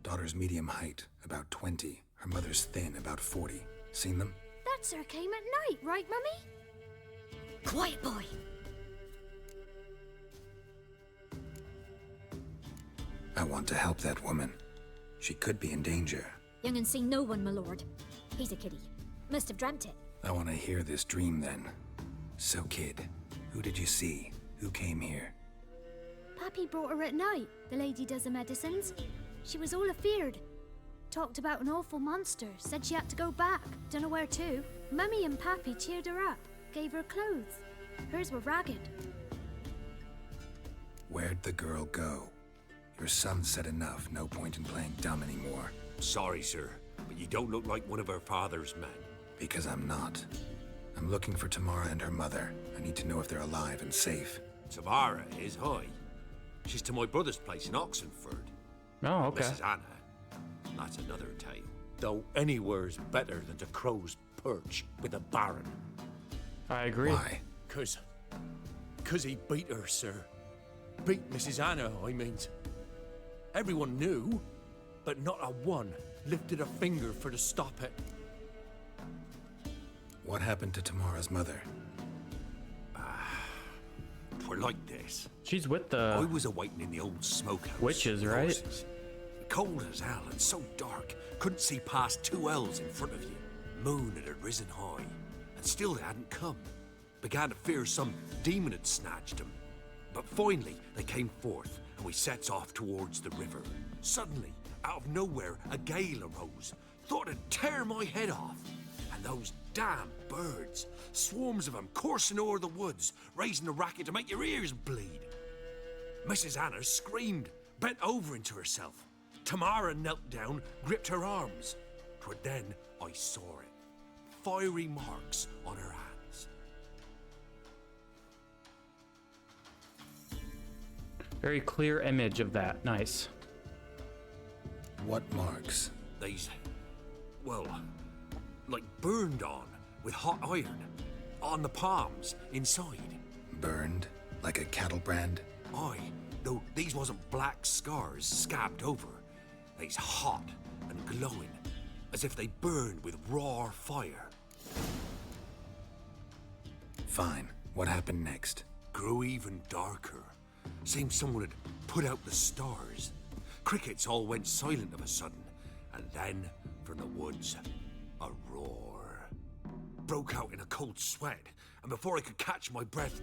Daughter's medium height, about 20. Her mother's thin, about 40. Seen them? That sir came at night, right, Mummy? Quiet, boy. I want to help that woman. She could be in danger. Young and seen no one, my lord. He's a kiddie. Must have dreamt it. I want to hear this dream then. So, kid, who did you see? Who came here? Pappy brought her at night. The lady does the medicines. She was all afeared. Talked about an awful monster. Said she had to go back. Don't know where to. Mummy and Pappy cheered her up. Gave her clothes. Hers were ragged. Where'd the girl go? Your son said enough. No point in playing dumb anymore. Sorry, sir, but you don't look like one of her father's men. Because I'm not. I'm looking for Tamara and her mother. I need to know if they're alive and safe. Tamara is high. She's to my brother's place in Oxenford. Oh, okay. Mrs. Anna, that's another tale. Though anywhere's better than the Crow's Perch with a Baron. I agree. Why? Cause he beat her, sir. Beat Mrs. Anna, I mean. Everyone knew, but not a one lifted a finger for to stop it. What happened to Tamara's mother? Twere like this. She's with I the was awaiting in the old smokehouse. witches, with right? horses. Cold as hell and so dark, couldn't see past 2 ells in front of you. Moon had risen high, and still they hadn't come. Began to fear some demon had snatched them. But finally, they came forth, and we sets off towards the river. Suddenly, out of nowhere, a gale arose. Thought it'd tear my head off. And those damn birds, swarms of them coursing o'er the woods, raising a racket to make your ears bleed. Mrs. Anna screamed, bent over into herself. Tamara knelt down, gripped her arms. 'Twere then I saw it. Fiery marks on her hands. very clear image of that. Nice. What marks? These, well, like burned on with hot iron. On the palms, inside. Burned? Like a cattle brand? Aye, though these wasn't black scars scabbed over. They's hot and glowing, as if they burned with raw fire. Fine. What happened next? Grew even darker. Seemed someone had put out the stars. Crickets all went silent of a sudden, and then, from the woods, a roar. Broke out in a cold sweat, and before I could catch my breath,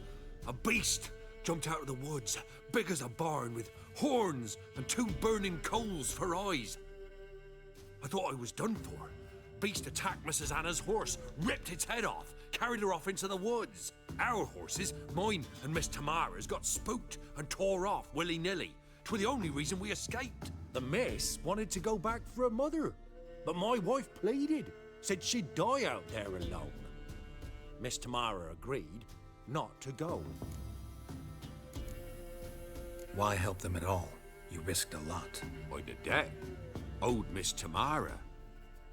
a beast jumped out of the woods, big as a barn, with horns and 2 burning coals for eyes. I thought I was done for. Beast attacked Mrs. Anna's horse, ripped its head off, carried her off into the woods. Our horses, mine and Miss Tamara's, got spooked and tore off willy-nilly. 'Twere the only reason we escaped. The miss wanted to go back for her mother, but my wife pleaded, said she'd die out there alone. Miss Tamara agreed not to go. Why help them at all? You risked a lot. By the debt, owed Miss Tamara.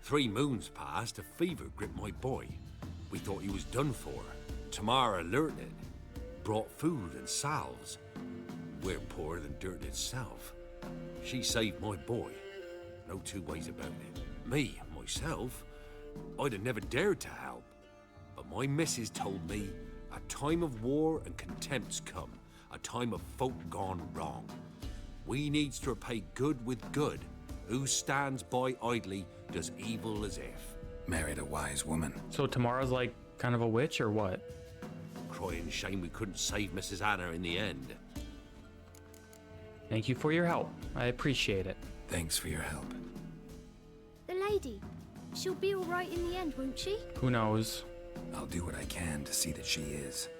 3 moons passed, a fever gripped my boy. We thought he was done for. Tamara learnt it, brought food and salves. We're poorer than dirt itself. She saved my boy. No 2 ways about it. Me, myself, I'd have never dared to help. But my missus told me a time of war and contempt's come. A time of folk gone wrong. We needs to repay good with good. Who stands by idly does evil as if. Married a wise woman. So Tamara's like kind of a witch or what? Crying shame we couldn't save Mrs. Anna in the end. Thank you for your help. I appreciate it. Thanks for your help. The lady. She'll be all right in the end, won't she? Who knows? I'll do what I can to see that she is.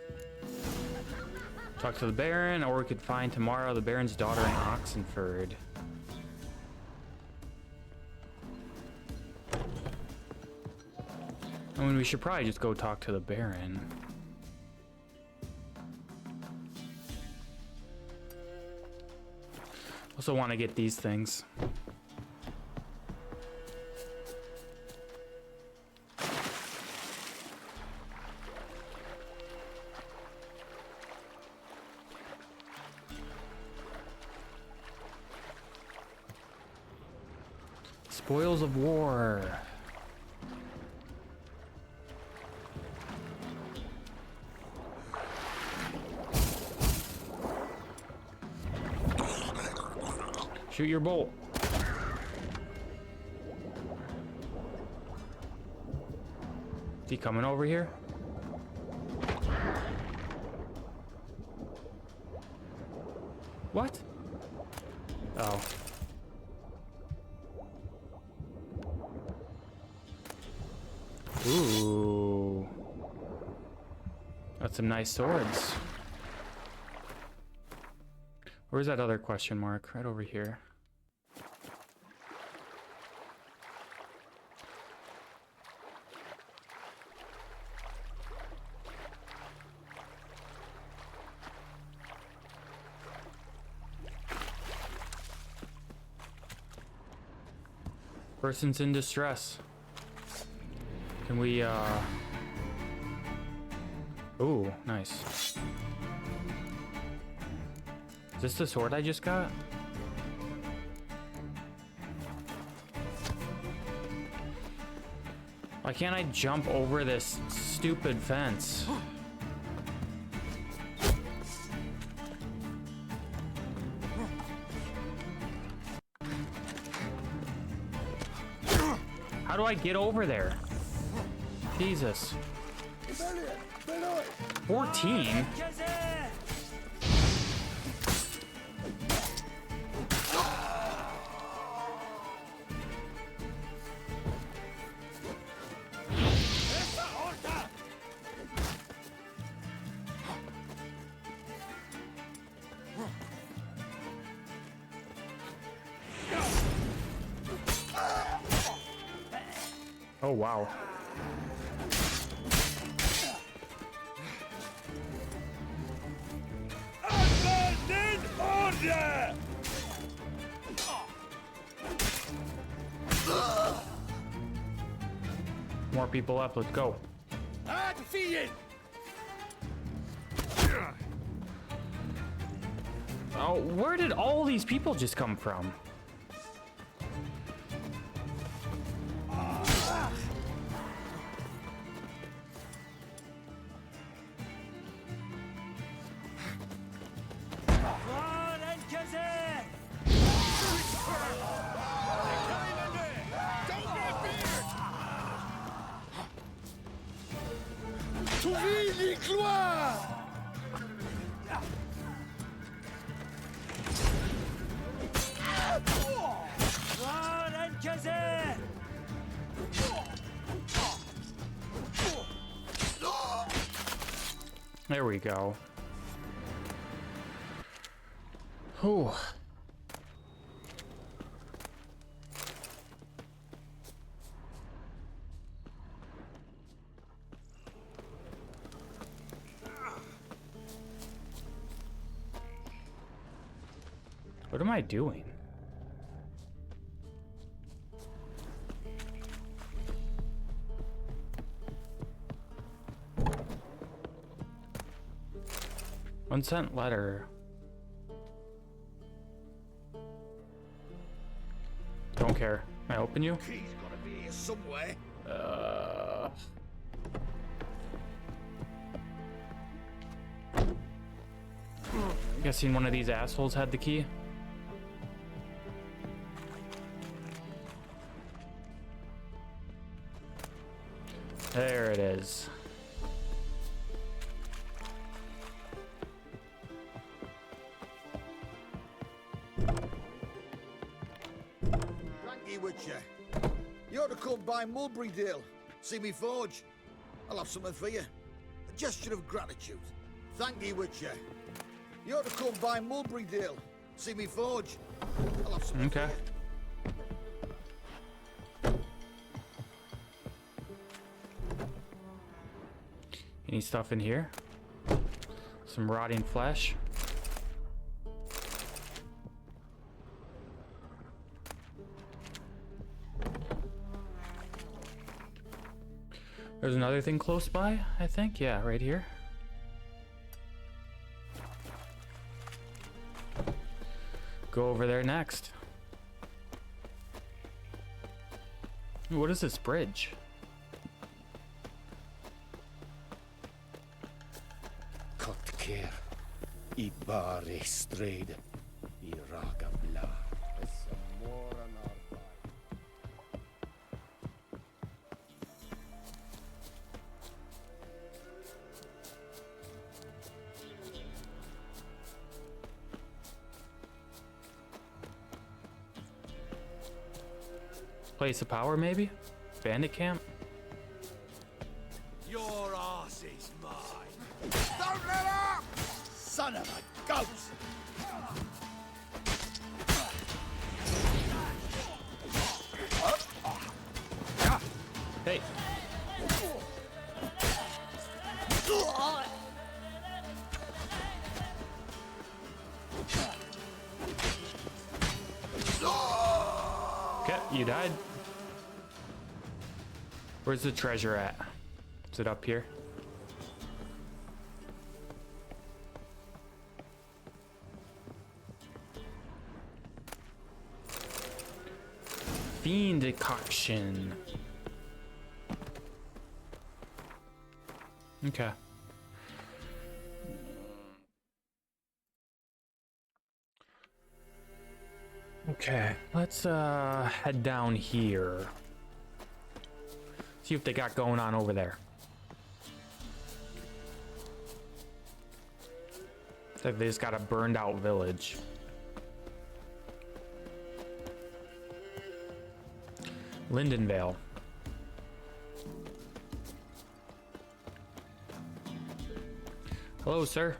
Talk to the Baron, or we could find Tamara, the Baron's daughter, in Oxenford. I mean, we should probably just go talk to the Baron. Also want to get these things. Spoils of war. Shoot your bolt. Is he coming over here? What? Oh. Ooh. That's some nice swords. Where's that other question mark? Right over here. Persons in distress. Can we, Ooh, nice. Is this the sword I just got? I Why can't I jump over this stupid fence? How do I get over there? Jesus. 14? Oh, wow. More people up, let's go. Oh, where did all these people just come from? There we go. Whew. What am I doing? Unsent letter. Don't care. Can I open you? Key's gotta be here somewhere. Guessing one of these assholes had the key. There it is. Frankie Witcher, you ought to come by Mulberrydale. See me forge. I'll have something for you. A gesture of gratitude. Thank you, Witcher. You ought to come by Mulberrydale. See me forge. I'll have something for you. Any stuff in here? Some rotting flesh. There's another thing close by, I think. Yeah, right here. Go over there next. Ooh, what is this bridge? Kotker, I bare strid, I raga bla. Place of power, maybe? Bandit camp? Your arse is mine. Don't let up! Son of a ghost! Hey. Okay, you died. Where's the treasure at? Is it up here? Fiend decoction. Okay. Okay, let's head down here. See what they got going on over there. Looks like they just got a burned out village. Lindenvale. Hello, sir.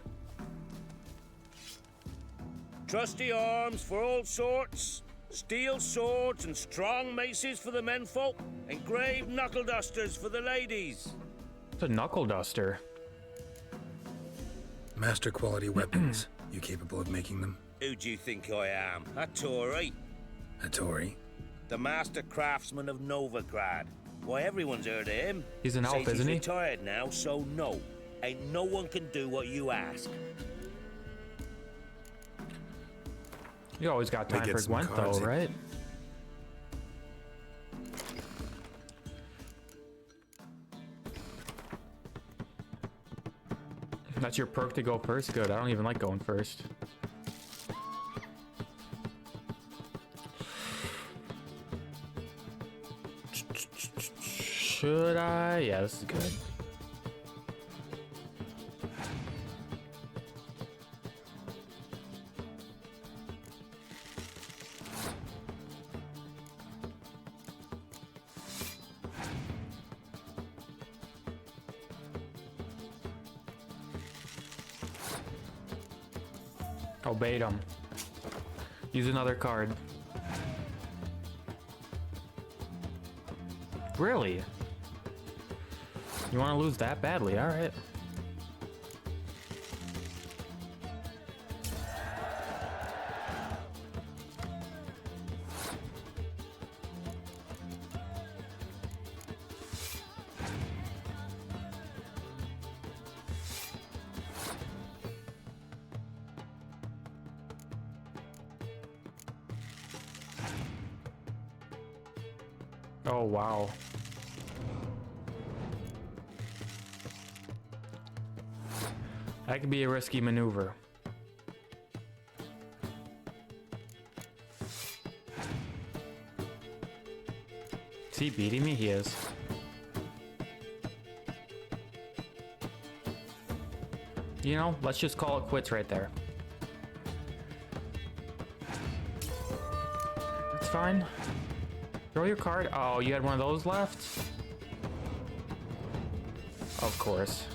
Trusty arms for all sorts, steel swords and strong maces for the menfolk, engraved knuckle dusters for the ladies. It's a knuckle duster. Master quality weapons. You capable of making them? Who do you think I am? A Tory? A Tory? The master craftsman of Novigrad. Why, everyone's heard of him. He's an elf, Says isn't he? He's retired now, so no. Ain't no one can do what you ask. You always got time get for some Gwent, cards though, in. right? That's your perk to go first? Good, I don't even like going first. Should I? Yeah, this is good. Obeyed him. Use another card. Really? You want to lose that badly? All right. Oh, wow. That could be a risky maneuver. Is he beating me? He is. You know, let's just call it quits right there. That's fine. Throw your card. Oh, you had one of those left? Of course.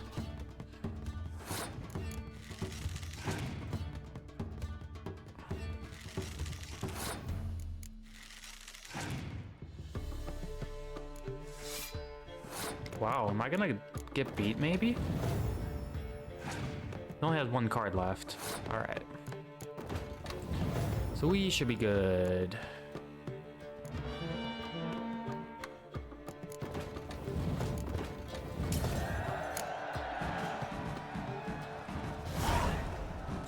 Wow, am I gonna get beat maybe? He only has one card left. Alright. So we should be good.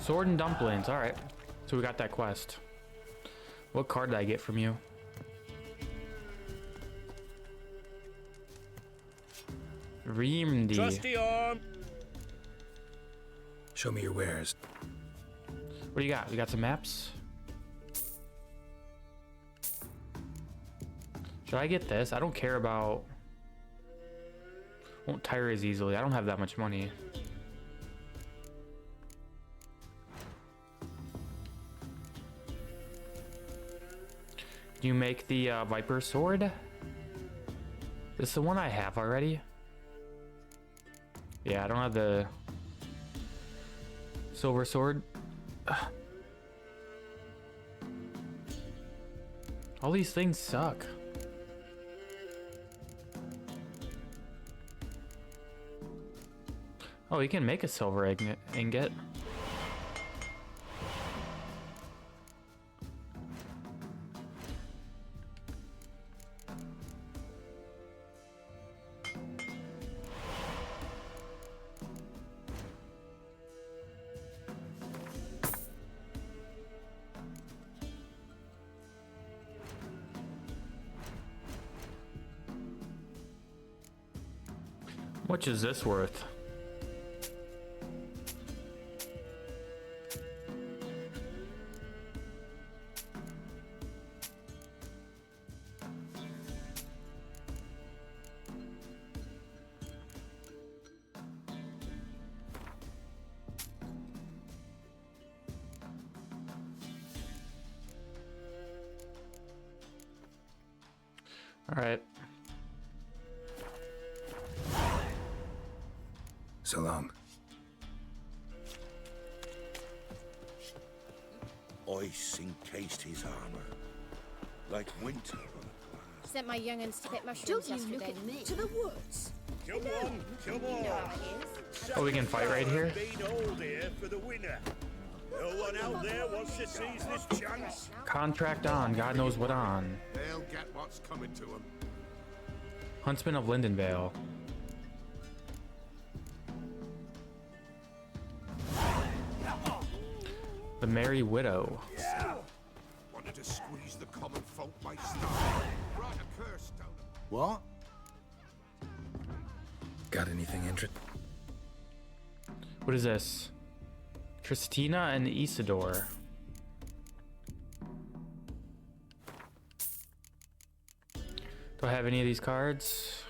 Sword and dumplings, alright. So we got that quest. What card did I get from you? Reamdy. Trusty arm. Show me your wares. What do you got? You got some maps? Should I get this? I don't care about... Won't tire as easily. I don't have that much money. Do you make the Viper sword? This is the one I have already. Yeah, I don't have the silver sword. Ugh. All these things suck. Oh, you can make a silver ingot. How much is this worth? All right. So long. Ice encased his armor, like winter. Sent my young'uns to pick mushrooms yesterday. Look at me. To the woods. Come on, come on. Oh, we can fight right here? Been old here for the winner. No one out there wants to seize this chance. Contract on. God knows what on. They'll get what's coming to them. Huntsman of Lindenvale. The Merry Widow. Wanted to squeeze the common folk by star. Brought a curse down. What? Got anything interesting? What is this? Tristina and Isidore. Do I have any of these cards?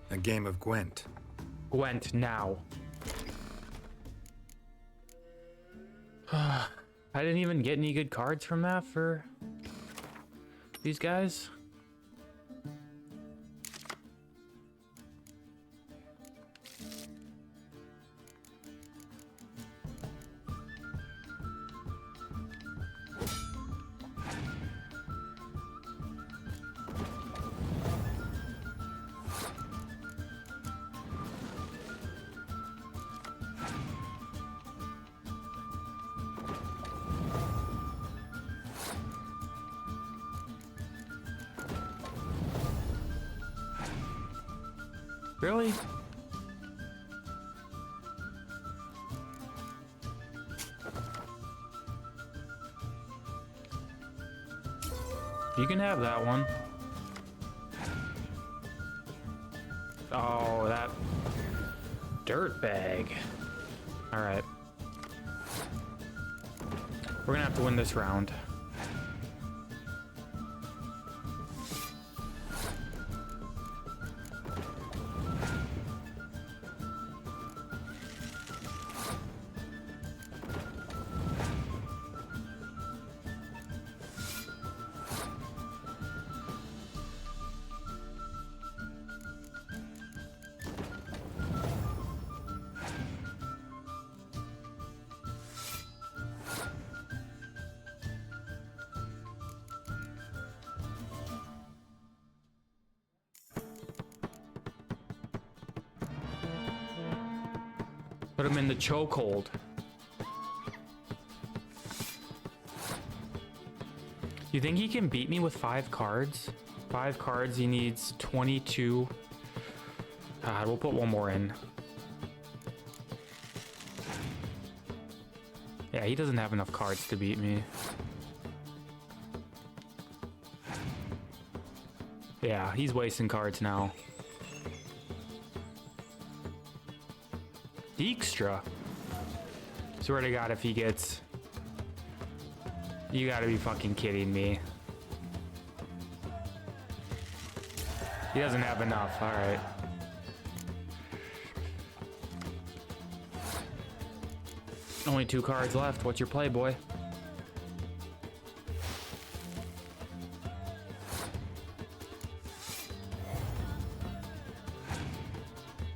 A game of Gwent. Gwent now. I didn't even get any good cards from that for these guys. Really? You can have that one. Oh, that dirtbag. All right. We're gonna have to win this round. Put him in the chokehold. You think he can beat me with 5 cards? 5 cards, he needs 22. God, we'll put one more in. Yeah, he doesn't have enough cards to beat me. Yeah, he's wasting cards now. Dijkstra. Swear to God, if he gets... You gotta be fucking kidding me. He doesn't have enough, alright. Only 2 cards left. What's your play, boy?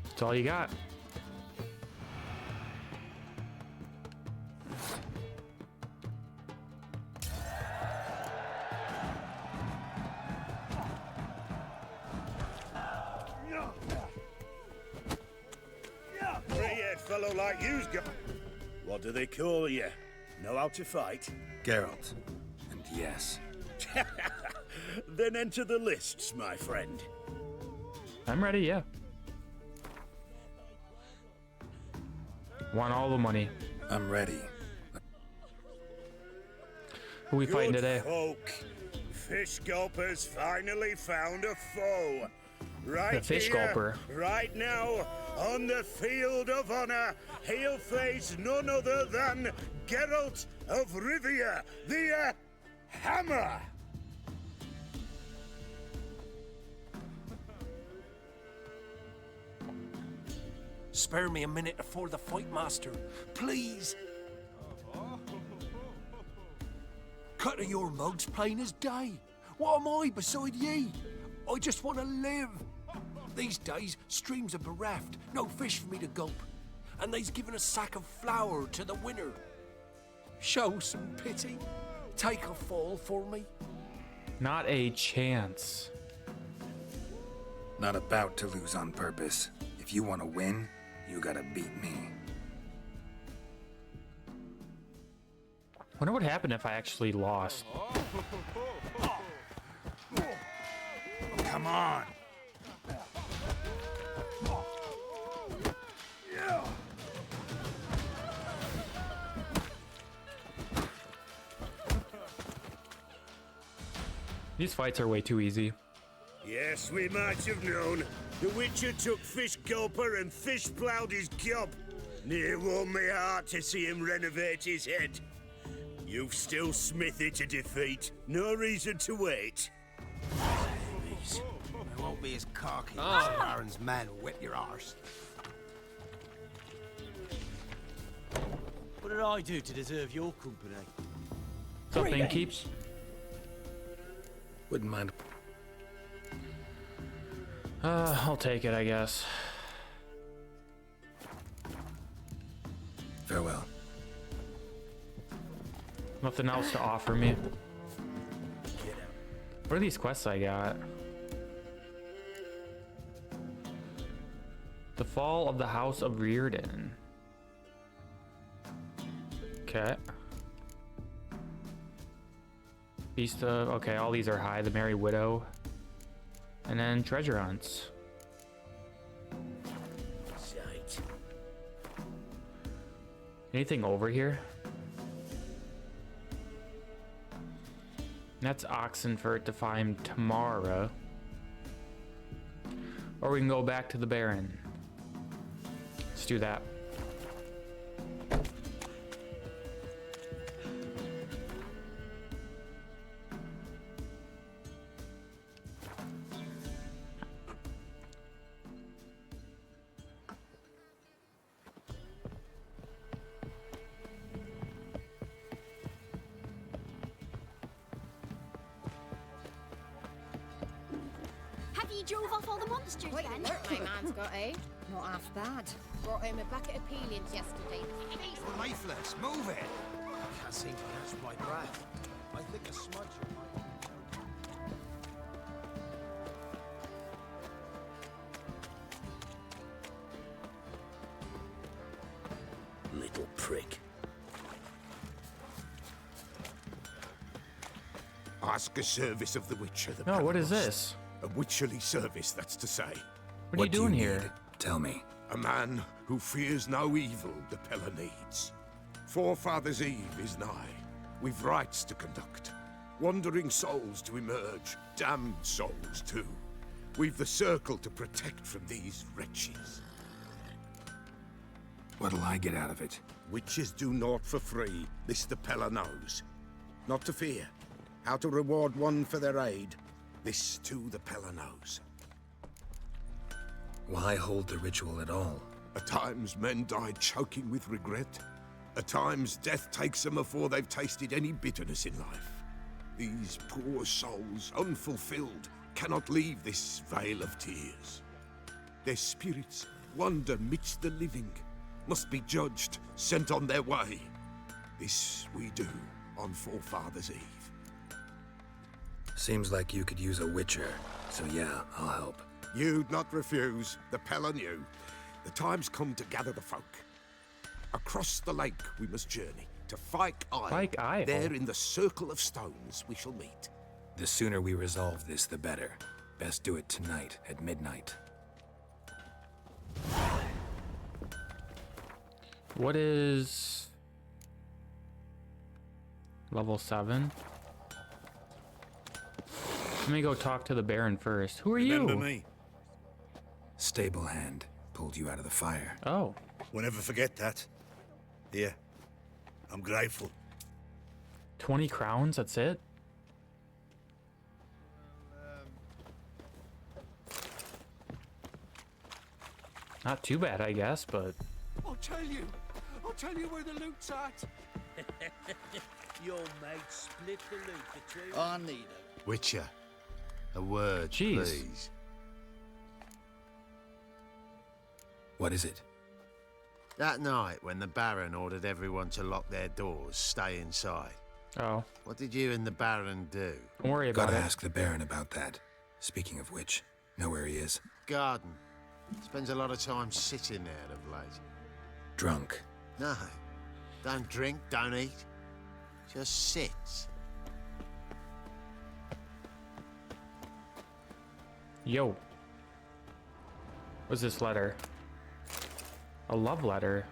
That's all you got. Fellow like you's got. What do they call you? Know how to fight? Geralt. And yes. Then enter the lists, my friend. I'm ready, yeah. Want all the money. I'm ready. Who we fighting Good today? folk. Fish Gulper's finally found a foe. Right The Fish here, Gulper. right now, on the field of honor, he'll face none other than Geralt of Rivia, the Hammer. Spare me a minute afore the fight, master. Please. Cut of your mug's plain as day. What am I beside ye? I just want to live. These days, streams are bereft, no fish for me to gulp. And they's given a sack of flour to the winner. Show some pity. Take a fall for me. Not a chance. Not about to lose on purpose. If you want to win, you gotta beat me. Wonder what happened if I actually lost. Come on. These fights are way too easy. Yes, we might have known. The Witcher took Fish Gulper and fish ploughed his gob. Near warmed me heart to see him renovate his head. You've still Smithy to defeat. No reason to wait. Please. I won't be as cocky as the Baron's man who whip your arse. What did I do to deserve your company? Something keeps. Wouldn't mind. I'll take it, I guess. Farewell. Nothing else to offer me. What are these quests I got? The Fall of the House of Reardon. Okay. Beast of... Okay, all these are high. The Merry Widow. And then treasure hunts. Sight. Anything over here? That's Oxenfurt to find tomorrow. Or we can go back to the Baron. Let's do that. You drove off all the monsters Quite then? the work my man's got, eh? Not half bad. Brought home a bucket of peelings yesterday. Lifeless, move it! Can't seem to catch my breath. I think a smudger might... Little prick. Ask a service of the Witcher. The Oh, what is Provost. this? A witcherly service, that's to say. What are you doing here? Need? Tell me. A man who fears no evil the Pella needs. Forefathers' Eve is nigh. We've rites to conduct. Wandering souls to emerge. Damned souls, too. We've the circle to protect from these wretches. What'll I get out of it? Witches do naught for free. This the Pella knows. Not to fear. How to reward one for their aid. This, too, the Pella knows. Why hold the ritual at all? At times, men die choking with regret. At times, death takes them before they've tasted any bitterness in life. These poor souls, unfulfilled, cannot leave this vale of tears. Their spirits wander midst the living, must be judged, sent on their way. This we do on Forefathers' Eve. Seems like you could use a witcher, so yeah, I'll help. You'd not refuse. The Pella knew. The time's come to gather the folk. Across the lake we must journey to Fyke Isle. Fyke Isle? There in the circle of stones we shall meet. The sooner we resolve this, the better. Best do it tonight at midnight. What is... level 7? Let me go talk to the Baron first. Who are Remember you? me? Stable hand pulled you out of the fire. Oh. We'll never forget that. Here. I'm grateful. 20 crowns, that's it? Not too bad, I guess, but I'll tell you where the loot's at. Your mate split the loot between. I need it. Witcher, a word, Jeez. please. What is it? That night when the Baron ordered everyone to lock their doors, stay inside. oh, What did you and the Baron do? don't worry about Gotta it. ask the Baron about that. Speaking of which, know where he is? Garden. Spends a lot of time sitting there of late. Drunk. No. Don't drink, don't eat. Just sits. Yo. What's this letter? A love letter.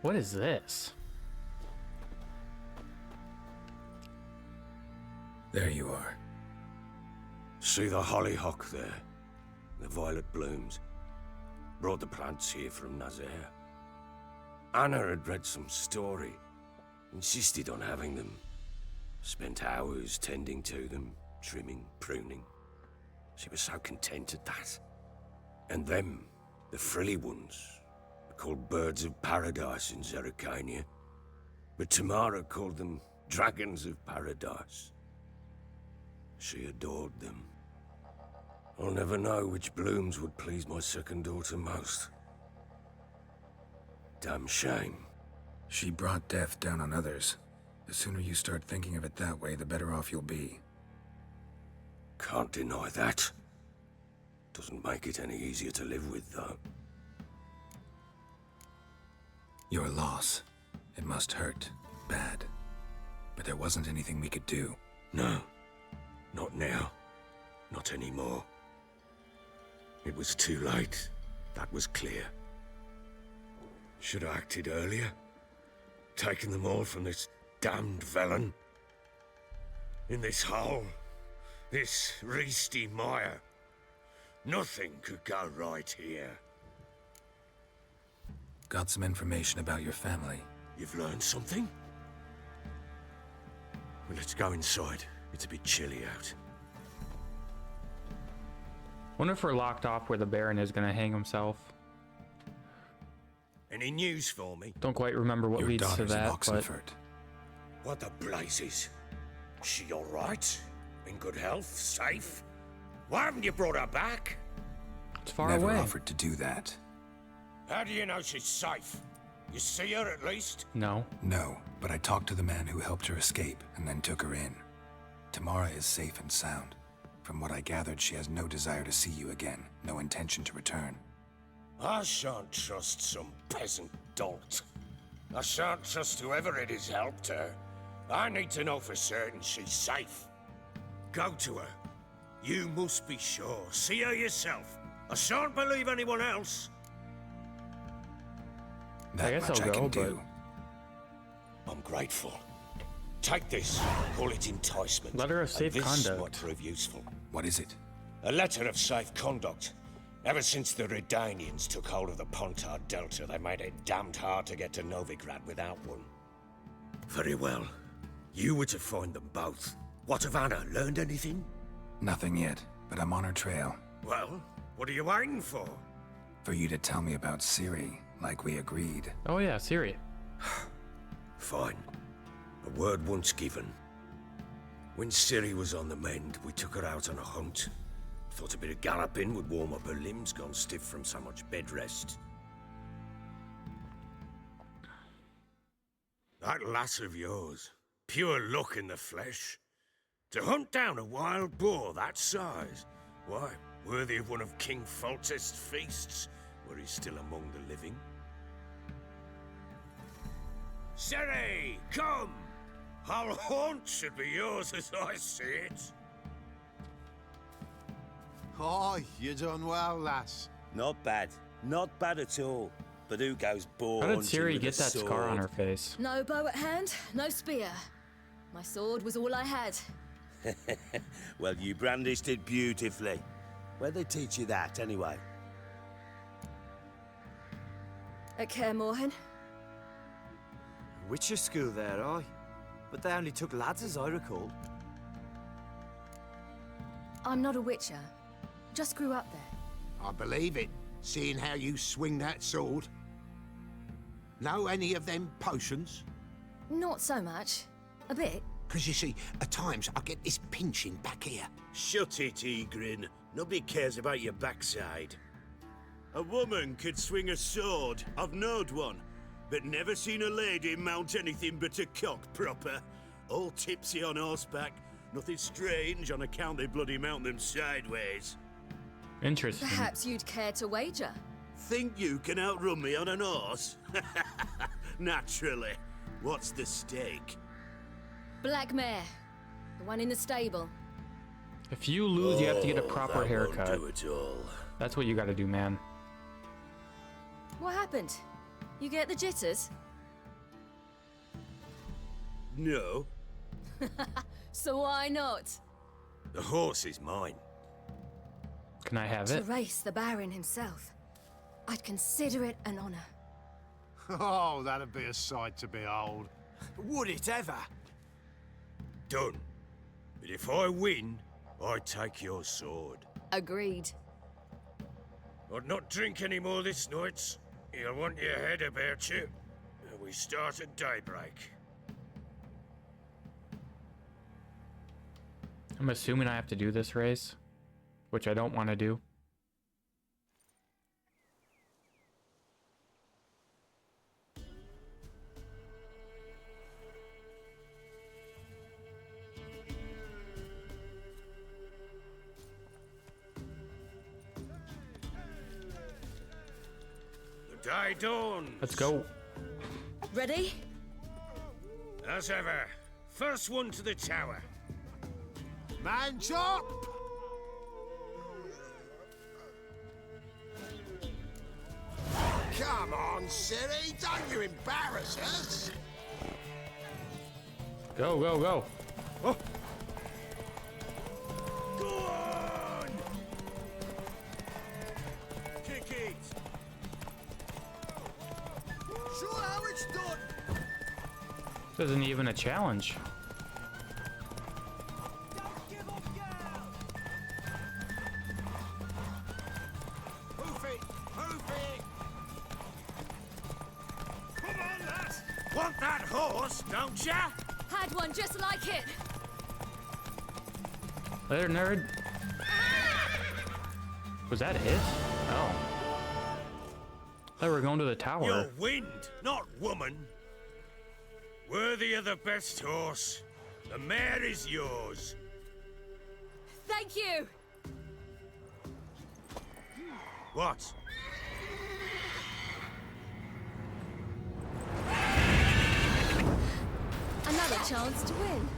What is this? There you are. See the hollyhock there? The violet blooms. Brought the plants here from Nazaire. Anna had read some story. Insisted on having them. Spent hours tending to them, trimming, pruning. She was so content at that. And them, the frilly ones, are called birds of paradise in Zerrikania. But Tamara called them dragons of paradise. She adored them. I'll never know which blooms would please my second daughter most. Damn shame. She brought death down on others. The sooner you start thinking of it that way, the better off you'll be. Can't deny that. Doesn't make it any easier to live with, though. Your loss. It must hurt. Bad. But there wasn't anything we could do. No. Not now. Not anymore. It was too late. That was clear. Should have acted earlier. Taken them all from this damned Velen. In this hole. This reesty mire. Nothing could go right here. Got some information about your family. You've learned something? Well, let's go inside. It's a bit chilly out. Wonder if we're locked off where the Baron is gonna hang himself. Any news for me? Don't quite remember what Your leads to daughter's in that, but Oxenfurt. What the blazes? She all right? In good health? Safe? Why haven't you brought her back? it's far Never away. offered to do that. How do you know she's safe? You see her at least? No. No, but I talked to the man who helped her escape and then took her in. Tamara is safe and sound. From what I gathered, she has no desire to see you again, no intention to return. I shan't trust some peasant dolt. I shan't trust whoever it is helped her. I need to know for certain she's safe. Go to her. You must be sure. See her yourself. I shan't believe anyone else. That I guess much I'll I go, can but do. I'm grateful. Take this. Call it enticement. Letter of safe and this conduct. might prove useful. What is it? A letter of safe conduct. Ever since the Redanians took hold of the Pontar Delta, they made it damned hard to get to Novigrad without one. Very well. You were to find them both. What of Anna? Learned anything? Nothing yet, but I'm on her trail. Well, what are you waiting for? For you to tell me about Ciri, like we agreed. oh yeah, Siri. Fine. A word once given. When Ciri was on the mend, we took her out on a hunt. Thought a bit of galloping would warm up her limbs gone stiff from so much bed rest. That lass of yours, pure luck in the flesh. To hunt down a wild boar that size, why, worthy of one of King Foltest's feasts, were he still among the living. Sere, come! Our haunt should be yours as I see it. Oh, you done well, lass. Not bad. Not bad at all. But who goes boar How did hunting Ciri with get a that scar on sword? her face? No bow at hand, no spear. My sword was all I had. Well, you brandished it beautifully. Where'd they teach you that, anyway? At Kaer Morhen. Witcher school there, aye. But they only took lads, as I recall. I'm not a witcher. Just grew up there. I believe it, seeing how you swing that sword. Know any of them potions? Not so much. A bit. Because you see, at times I get this pinching back here. Shut it, Egrin. Nobody cares about your backside. A woman could swing a sword. I've knowed one. But never seen a lady mount anything but a cock proper. All tipsy on horseback. Nothing strange on account they bloody mount them sideways. Interesting. Perhaps you'd care to wager. Think you can outrun me on an horse? Naturally. What's the stake? Black mare. The one in the stable. If you lose, you have to get a proper that haircut. Won't do it all. That's what you gotta do, man. What happened? You get the jitters? No. So why not? The horse is mine. Can I have To it? race the Baron himself. I'd consider it an honor. Oh, that'd be a sight to behold. Would it ever? Done. But if I win, I take your sword. Agreed. I'd not drink any more this night. You'll want your head about you. And we start at daybreak. I'm assuming I have to do this race, which I don't want to do. The day dawns. Let's go. Ready? As ever, first one to the tower. Man chop! Come on, Ciri, don't you embarrass us. Go, go, go. Oh. Go on! Kick it! Show how it's done. This isn't even a challenge. Hoof it! Hoof it! Come on, lads! Want that horse, don't ya? Had one just like it. Later, nerd. Was that it? Oh. Thought we were going to the tower. You're wind, not woman. Worthy of the best horse. The mare is yours. Thank you. What? Another chance to win.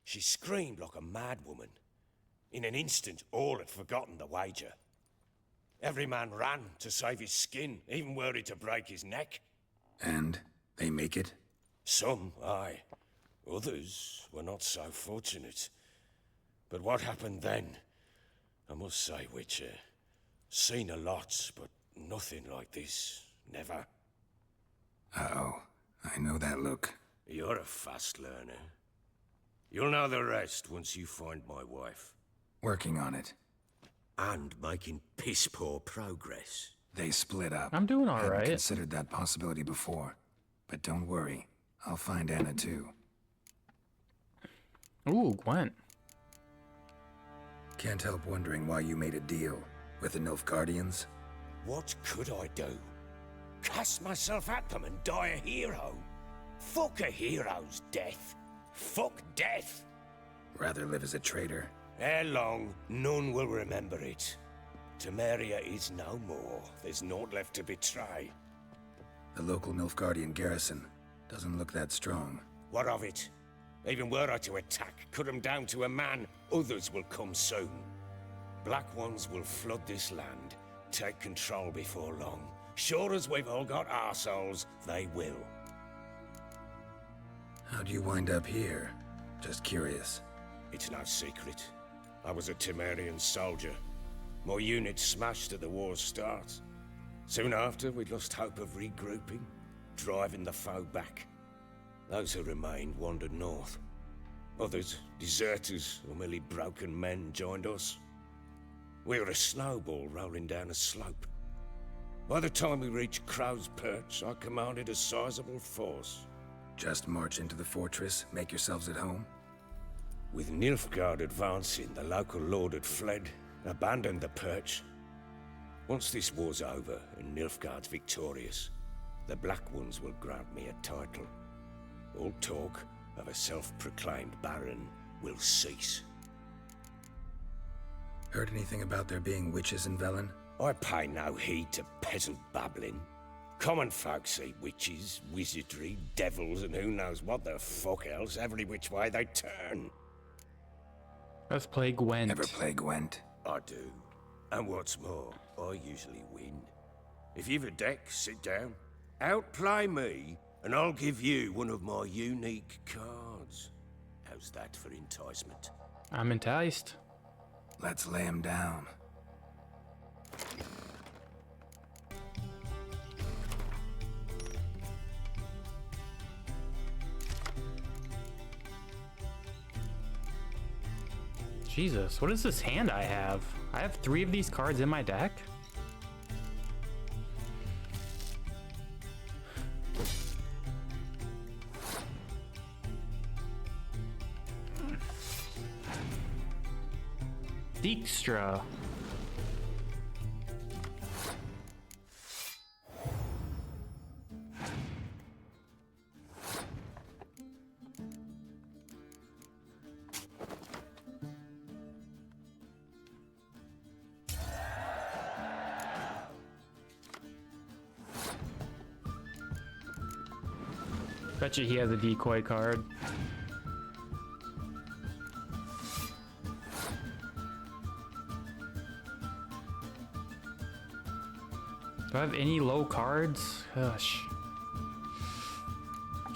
She screamed like a mad woman. In an instant, all had forgotten the wager. Every man ran to save his skin, even were he to break his neck. And they make it? Some, aye. Others were not so fortunate. But what happened then? I must say, Witcher, seen a lot, but nothing like this. Never. Uh-oh. I know that look. You're a fast learner. You'll know the rest once you find my wife. Working on it. And making piss-poor progress. They split up. I'm doing all Hadn't right. considered that possibility before. But don't worry. I'll find Anna too. Ooh, Gwent. Can't help wondering why you made a deal with the Nilfgaardians. What could I do? Cast myself at them and die a hero? Fuck a hero's death. Fuck death. Rather live as a traitor. Ere long, none will remember it. Temeria is no more. There's naught left to betray. The local Nilfgaardian garrison doesn't look that strong. What of it? Even were I to attack, cut them down to a man, others will come soon. Black Ones will flood this land, take control before long. Sure as we've all got arseholes, they will. How'd you wind up here? Just curious. It's no secret. I was a Temerian soldier. My unit smashed at the war's start. Soon after, we'd lost hope of regrouping, driving the foe back. Those who remained wandered north. Others, deserters or merely broken men, joined us. We were a snowball rolling down a slope. By the time we reached Crow's Perch, I commanded a sizable force. Just march into the fortress, make yourselves at home? With Nilfgaard advancing, the local lord had fled, abandoned the perch. Once this war's over and Nilfgaard's victorious, the Black Ones will grant me a title. All talk of a self-proclaimed baron will cease. Heard anything about there being witches in Velen? I pay no heed to peasant babbling. Common folk see witches, wizardry, devils, and who knows what the fuck else every which way they turn. Let's play Gwent. Ever play Gwent? I do. And what's more, I usually win. If you've a deck, sit down. Outplay me, and I'll give you one of my unique cards. How's that for enticement? I'm enticed. Let's lay him down. Jesus, what is this hand I have? I have 3 of these cards in my deck? Dijkstra. Bet you he has a decoy card. Do I have any low cards? Gosh.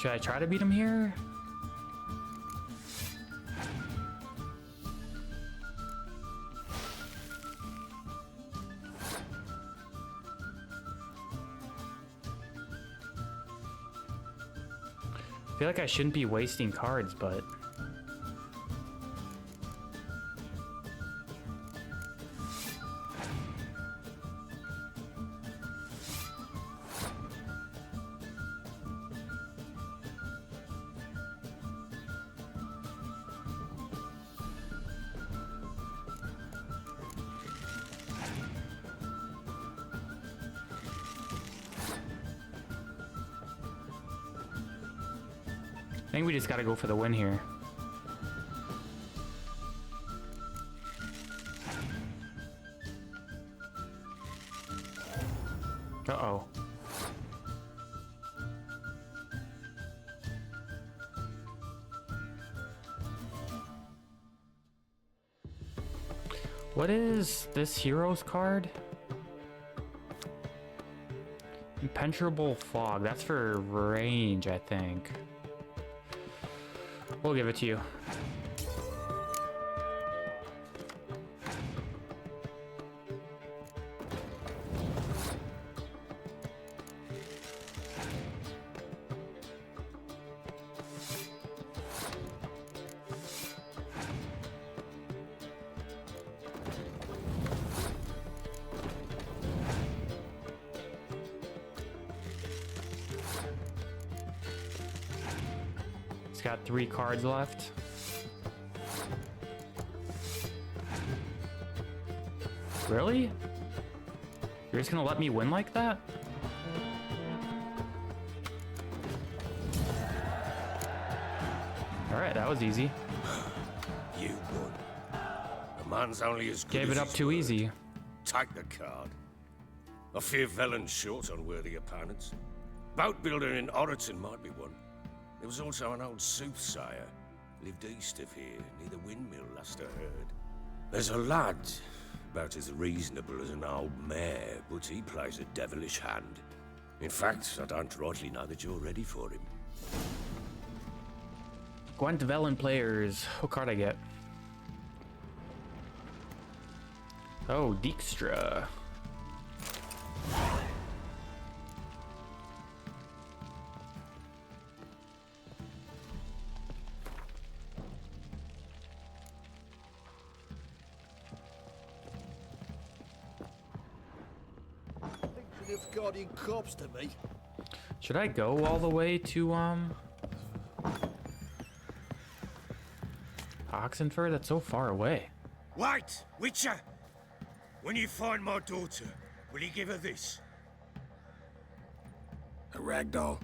Should I try to beat him here? I feel like I shouldn't be wasting cards, but... I think we just gotta go for the win here. Uh-oh. What is this hero's card? Impenetrable fog. That's for range, I think. We'll give it to you. Got 3 cards left. Really? You're just gonna let me win like that? Alright, that was easy. You won. A man's only as good Gave as it up his too word. easy. Take the card. I fear Velen's short on worthy opponents. Boat building in Oroton might be one. There was also an old soothsayer. Lived east of here, near the windmill, last I heard. There's a lad, about as reasonable as an old mare, but he plays a devilish hand. In fact, I don't rightly know that you're ready for him. Gwent Velen players. What card I get? Oh, Dijkstra. Nilfgaardian corpse to me. Should I go all the way to Oxenford? That's so far away. Wait, Witcher! When you find my daughter, will you give her this? A ragdoll.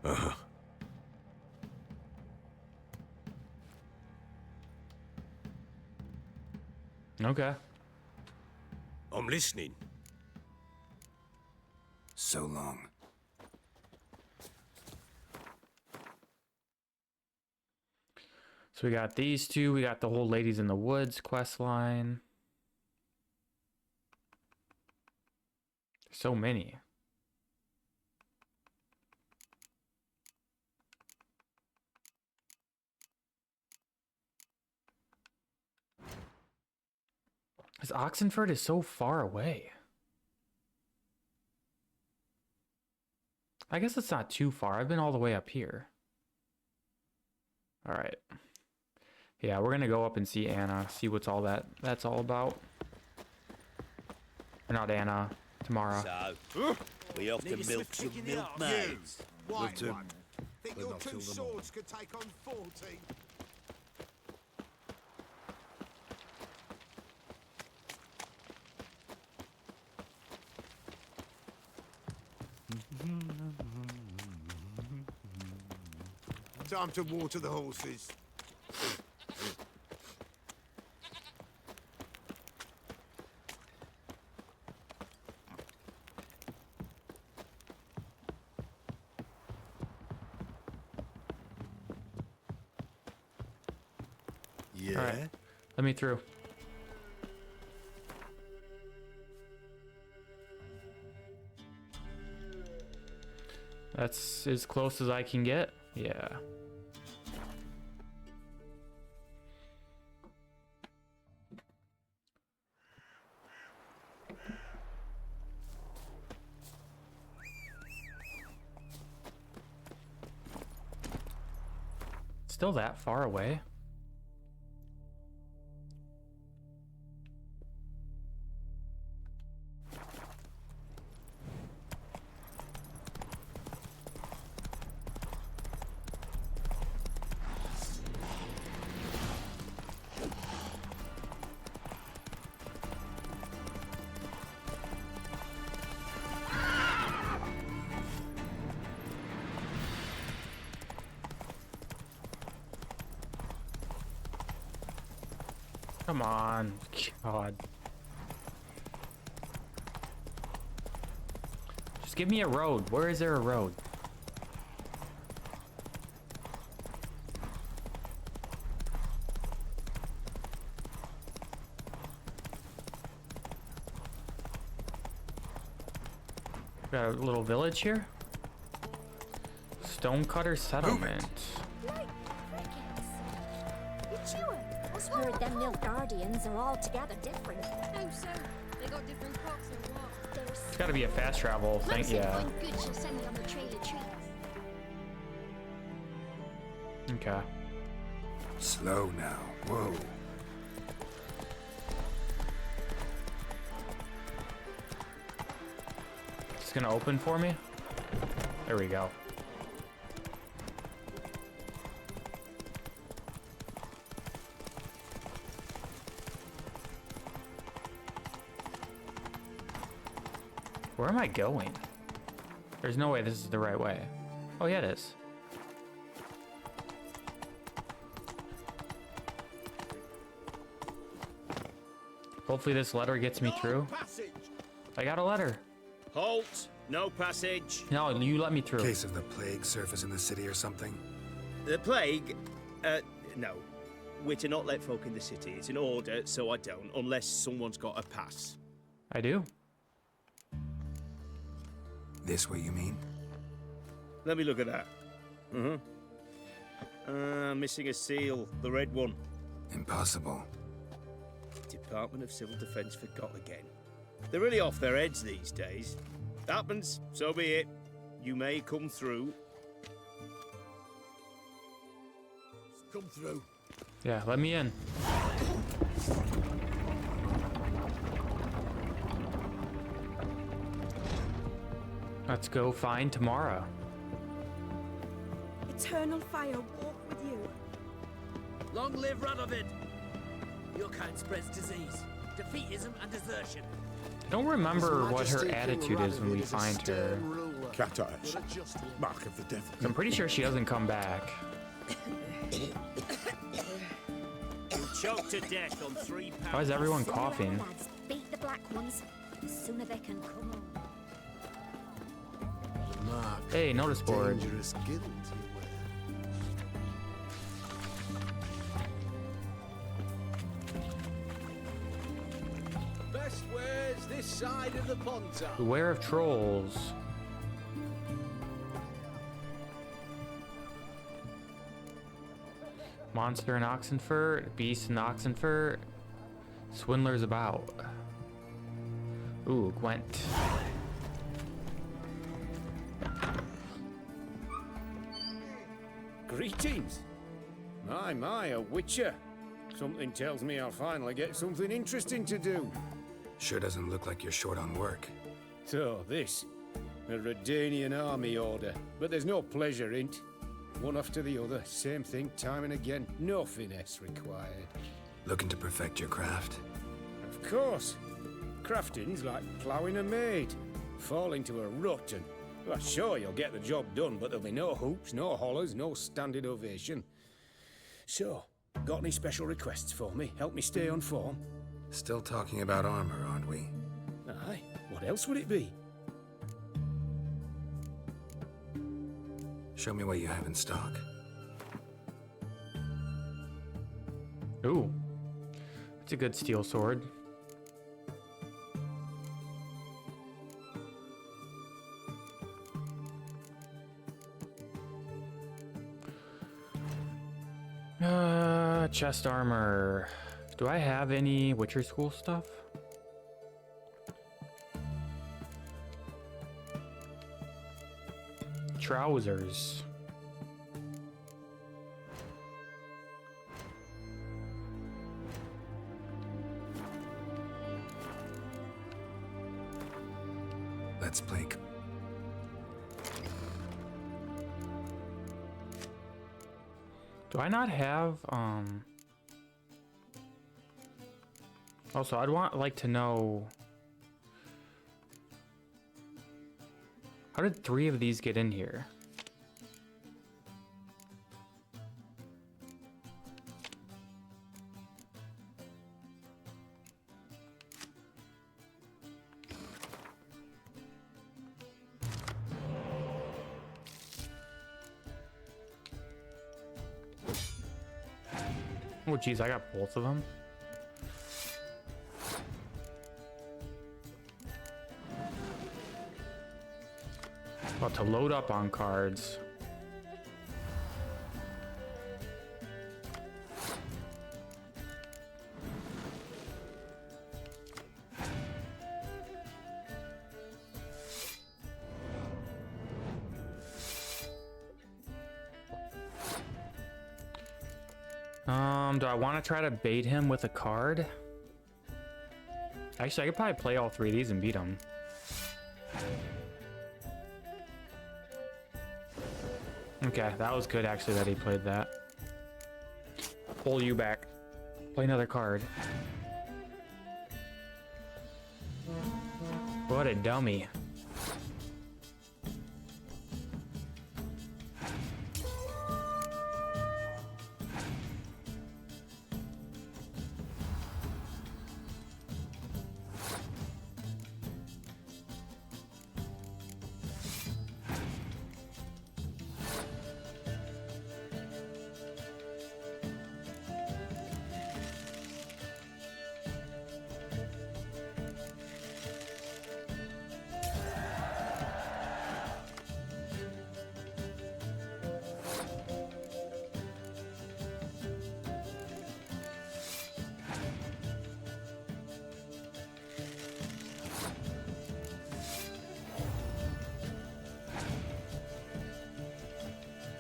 Uh-huh. Okay. I'm listening. So long. So we got these two. We got the whole Ladies in the Woods quest line. So many. This Oxenford is so far away. I guess it's not too far. I've been all the way up here. All right. Yeah, we're gonna go up and see Anna, see what's all that's all about. Or not Anna, Tamara. So, we off to milk some milkmaids. White to- one. Think but your not two kill them all. swords could take on 40? Time to water the horses. Yeah. All right. Let me through. That's as close as I can get. Yeah. Still that far away? Come on. God. Just give me a road. Where is there a road? Got a little village here. Stonecutter settlement. I've heard them Nilfgaardians are altogether different. How so? They got different crops or what? It's got to be a fast travel thing. Mum said Yeah. find good, she'll send me on the trail of trees. Okay. Slow now. Whoa. It's gonna open for me. There we go. Where am I going? There's no way this is the right way. Oh yeah, it is. Hopefully this letter gets me through. I got a letter. Halt! No passage. No, you let me through. Case of the plague surface in the city or something? The plague? No. We're to not let folk in the city. It's an order, so I don't, unless someone's got a pass. I do. This way, you mean? Let me look at that. Missing a seal, the red one. Impossible. Department of Civil Defence forgot again. They're really off their heads these days. Happens, so be it. You may come through. Come through. Yeah, let me in. Let's go find Tamara. Eternal fire walk with you. Long live Radovid! Your kind spreads disease, defeatism, and desertion. I don't remember what her attitude is when we find her. Cat eyes. Mark of the devil. I'm pretty sure she doesn't come back. Choked to death on 3 pounds. Why is everyone coughing? Lads, beat the black ones. The sooner they can come on. Mark. Hey, notice board. Dangerous guilt you wear. Best wares this side of the Ponta. Beware of trolls. Monster in Oxenfurt, beast in Oxenfurt, swindlers about. Ooh, Gwent. Greetings. My, a witcher. Something tells me I'll finally get something interesting to do. Sure doesn't look like you're short on work. So, this. A Redanian army order. But there's no pleasure in't. One after the other, same thing time and again. No finesse required. Looking to perfect your craft? Of course. Crafting's like ploughing a maid. Fall into a rut and... Well, sure, you'll get the job done, but there'll be no hoops, no hollers, no standing ovation. So, got any special requests for me? Help me stay on form? Still talking about armor, aren't we? Aye. What else would it be? Show me what you have in stock. Ooh. It's a good steel sword. Chest armor. Do I have any Witcher School stuff? Trousers. Let's play. Do I not have, Also, I'd like to know... How did 3 of these get in here? Oh geez, I got both of them. About to load up on cards. Do I want to try to bait him with a card? Actually, I could probably play all 3 of these and beat him. Okay, that was good actually that he played that. Pull you back. Play another card. What a dummy.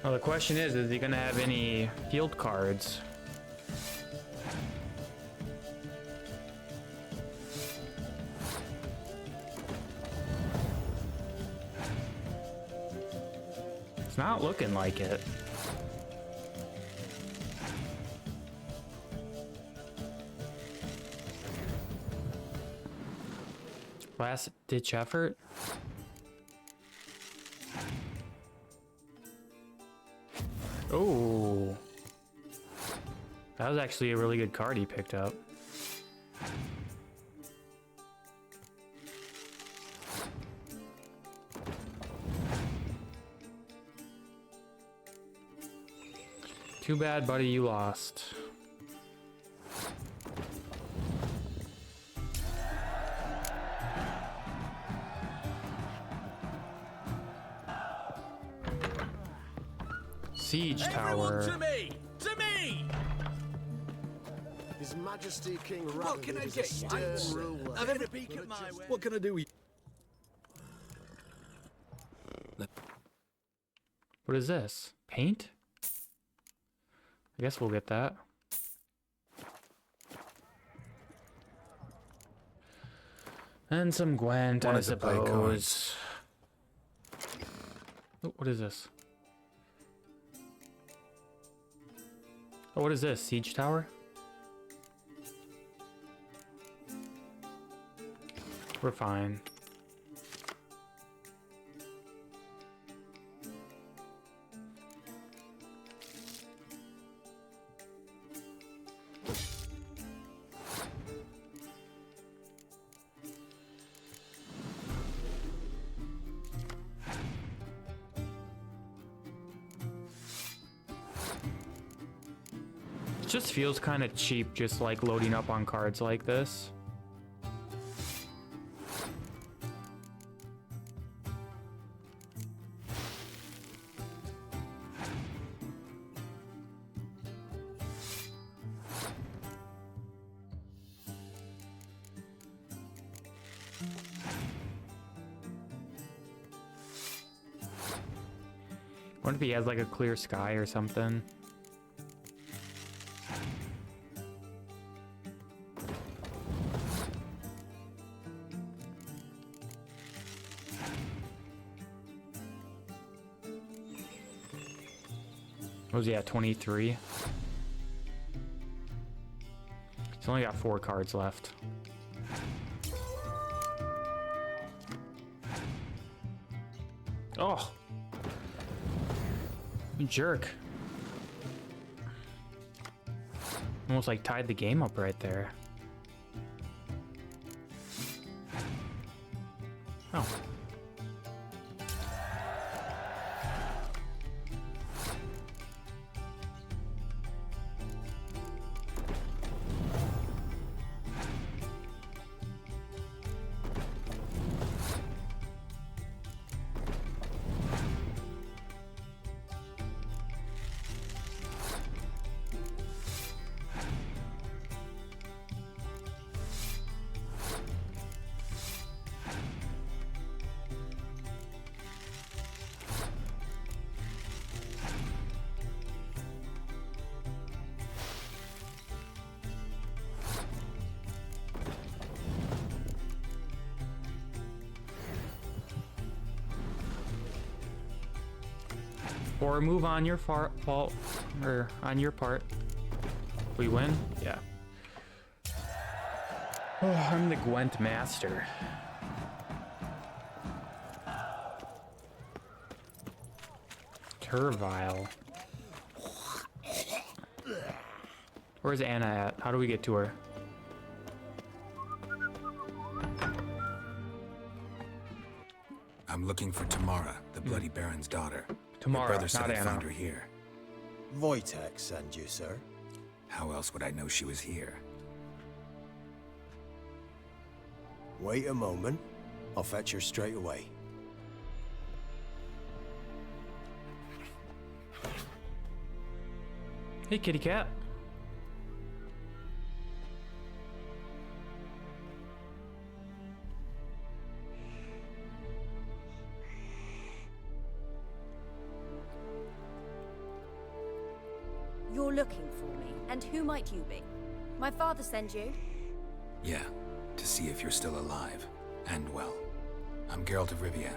Well, the question is he gonna have any field cards? It's not looking like it. Last ditch effort. Oh, that was actually a really good card he picked up. Too bad, buddy, you lost. Siege tower. Everyone to me! To me! His Majesty King What can I Radovid is a get you? stern ruler. Have a peek at my way. What can I do with What is this? Paint? I guess we'll get that. And some Gwent, I suppose. Oh, what is this? Oh, what is this? Siege tower? We're fine. It just feels kind of cheap, just like loading up on cards like this. What if he has like a clear sky or something? What was he at, 23? He's only got 4 cards left. Oh! You jerk. Almost like tied the game up right there. Oh. Or move on your fault, or on your part. We win? Yeah. Oh, I'm the Gwent master. Turvile. Where's Anna at? How do we get to her? I'm looking for Tamara, the Bloody Baron's daughter. Tamara, My brother said not I Anna. found her here. Wojtek sent you, sir. How else would I know she was here? Wait a moment. I'll fetch her straight away. Hey, kitty cat. you're looking for me, and who might you be? My father sent you? Yeah, to see if you're still alive. And well. I'm Geralt of Rivia.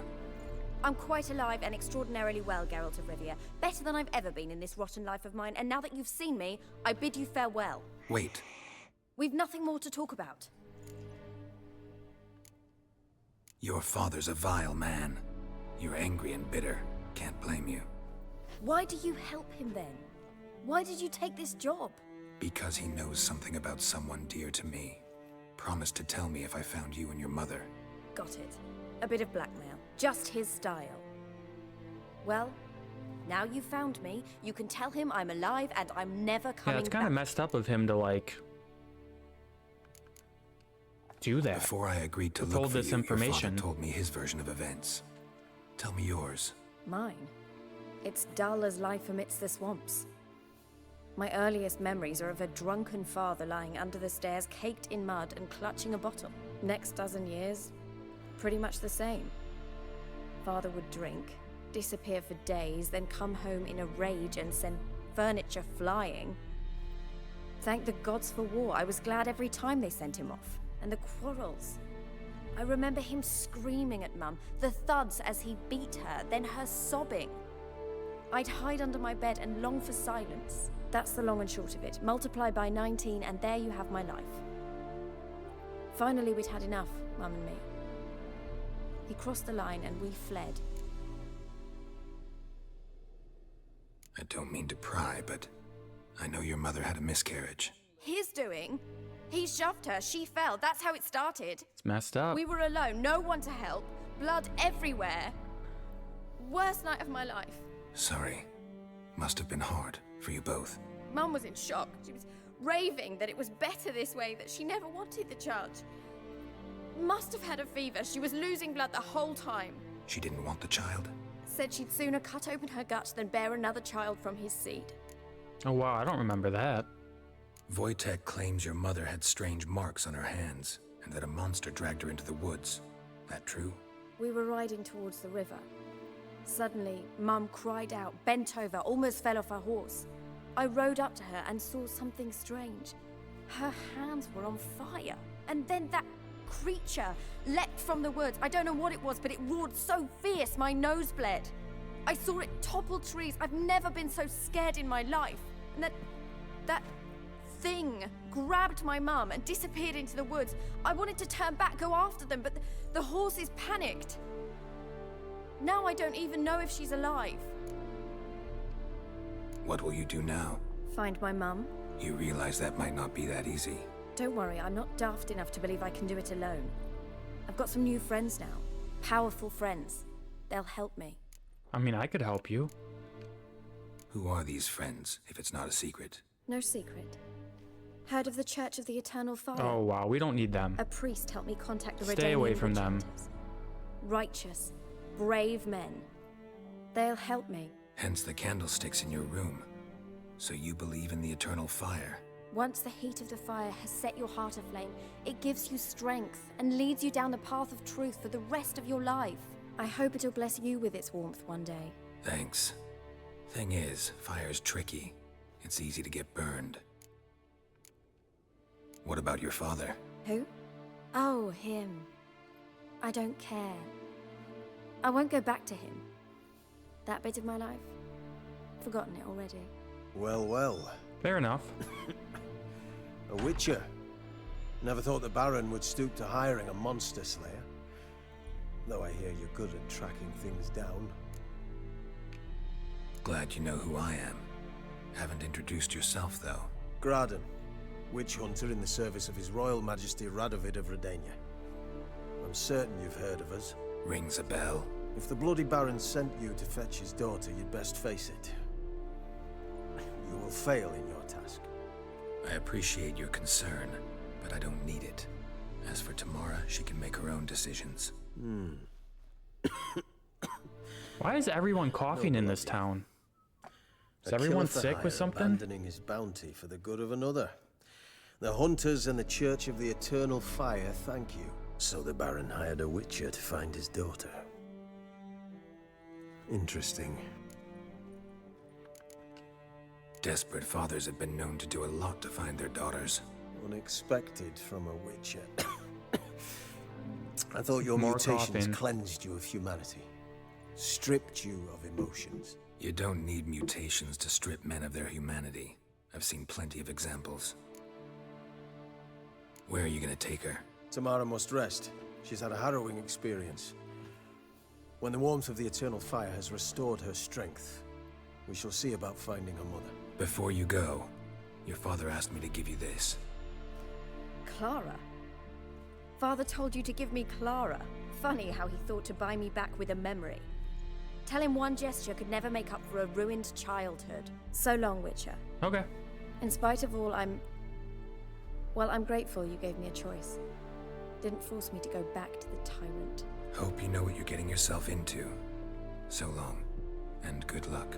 I'm quite alive and extraordinarily well, Geralt of Rivia. Better than I've ever been in this rotten life of mine, and now that you've seen me, I bid you farewell. Wait. We've nothing more to talk about. Your father's a vile man. You're angry and bitter. Can't blame you. Why do you help him then? Why did you take this job? Because he knows something about someone dear to me. Promised to tell me if I found you and your mother. Got it. A bit of blackmail. Just his style. Well, now you've found me, you can tell him I'm alive and I'm never coming back. Yeah, it's kind of messed up of him to, like, do that. Before I agreed to look for you, your father told me his version of events. Tell me yours. Mine? It's dull as life amidst the swamps. My earliest memories are of a drunken father lying under the stairs, caked in mud and clutching a bottle. Next dozen years, pretty much the same. Father would drink, disappear for days, then come home in a rage and send furniture flying. Thank the gods for war. I was glad every time they sent him off. And the quarrels. I remember him screaming at Mum, the thuds as he beat her, then her sobbing. I'd hide under my bed and long for silence. That's the long and short of it. Multiply by 19 and there you have my life. Finally, we'd had enough, Mum and me. He crossed the line and we fled. I don't mean to pry, but I know your mother had a miscarriage. His doing? He shoved her, she fell, that's how it started. It's messed up. We were alone, no one to help, blood everywhere. Worst night of my life. Sorry. Must have been hard for you both. Mum was in shock. She was raving that it was better this way, that she never wanted the child. Must have had a fever. She was losing blood the whole time. She didn't want the child? Said she'd sooner cut open her guts than bear another child from his seed. Oh wow, I don't remember that. Wojtek claims your mother had strange marks on her hands, and that a monster dragged her into the woods. That true? We were riding towards the river. Suddenly, Mum cried out, bent over, almost fell off her horse. I rode up to her and saw something strange. Her hands were on fire. And then that creature leapt from the woods. I don't know what it was, but it roared so fierce my nose bled. I saw it topple trees. I've never been so scared in my life. And that thing grabbed my mum and disappeared into the woods. I wanted to turn back, go after them, but the horses panicked. Now I don't even know if she's alive. What will you do now? Find my mum. You realize that might not be that easy. Don't worry, I'm not daft enough to believe I can do it alone. I've got some new friends now. Powerful friends. They'll help me. I mean, I could help you. Who are these friends, if it's not a secret? No secret. Heard of the Church of the Eternal Fire? Oh wow, we don't need them. A priest helped me contact the Stay away from them. Righteous, brave men. They'll help me. Hence the candlesticks in your room. So you believe in the eternal fire? Once the heat of the fire has set your heart aflame, it gives you strength and leads you down the path of truth for the rest of your life. I hope it'll bless you with its warmth one day. Thanks. Thing is, fire's tricky. It's easy to get burned. What about your father? Who? Oh, him. I don't care. I won't go back to him. That bit of my life? Forgotten it already. Well, well. Fair enough. A witcher. Never thought the Baron would stoop to hiring a monster slayer. Though I hear you're good at tracking things down. Glad you know who I am. Haven't introduced yourself, though. Graden, witch hunter in the service of His Royal Majesty Radovid of Redania. I'm certain you've heard of us. Rings a bell. If the Bloody Baron sent you to fetch his daughter, you'd best face it. You will fail in your task. I appreciate your concern, but I don't need it. As for Tamara, she can make her own decisions. Why is everyone coughing in this town? Is everyone sick with something? Abandoning his bounty for the good of another. The hunters and the Church of the Eternal Fire thank you. So the Baron hired a witcher to find his daughter. Interesting. Desperate fathers have been known to do a lot to find their daughters. Unexpected from a witcher. I thought your More mutations coughing. cleansed you of humanity, stripped you of emotions. You don't need mutations to strip men of their humanity. I've seen plenty of examples. Where are you gonna take her? Tamara must rest. She's had a harrowing experience. When the warmth of the eternal fire has restored her strength, we shall see about finding her mother. Before you go, your father asked me to give you this. Clara? Father told you to give me Clara. Funny how he thought to buy me back with a memory. Tell him one gesture could never make up for a ruined childhood. So long, Witcher. Okay. In spite of all, I'm grateful you gave me a choice. Didn't force me to go back to the tyrant. Hope you know what you're getting yourself into. So long, and good luck.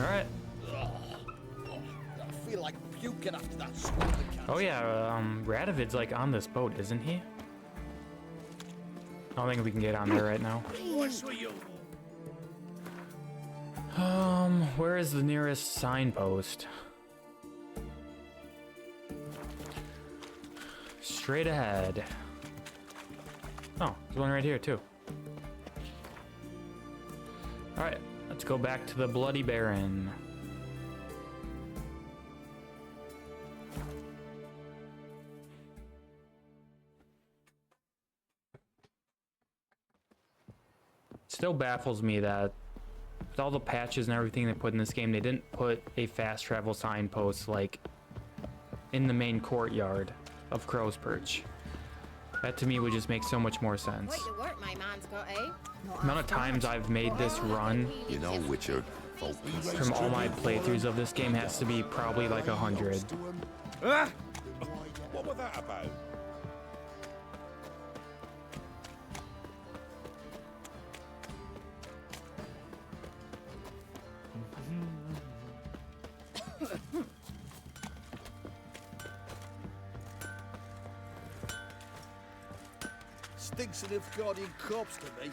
Alright. I feel like puking after that swim. Oh yeah, Radovid's like on this boat, isn't he? I don't think we can get on there right now. Where is the nearest signpost? Straight ahead. Oh, there's one right here too. Alright, let's go back to the Bloody Baron. Still baffles me that with all the patches and everything they put in this game, they didn't put a fast travel signpost like in the main courtyard of Crow's Perch. That to me would just make so much more sense. Quite the work my man's got, eh? The amount of times I've made this run, You know, Witcher, from all my playthroughs of this game, has to be probably like 100. Ah! What was that about? Stinks of Nilfgaardian corpse to me.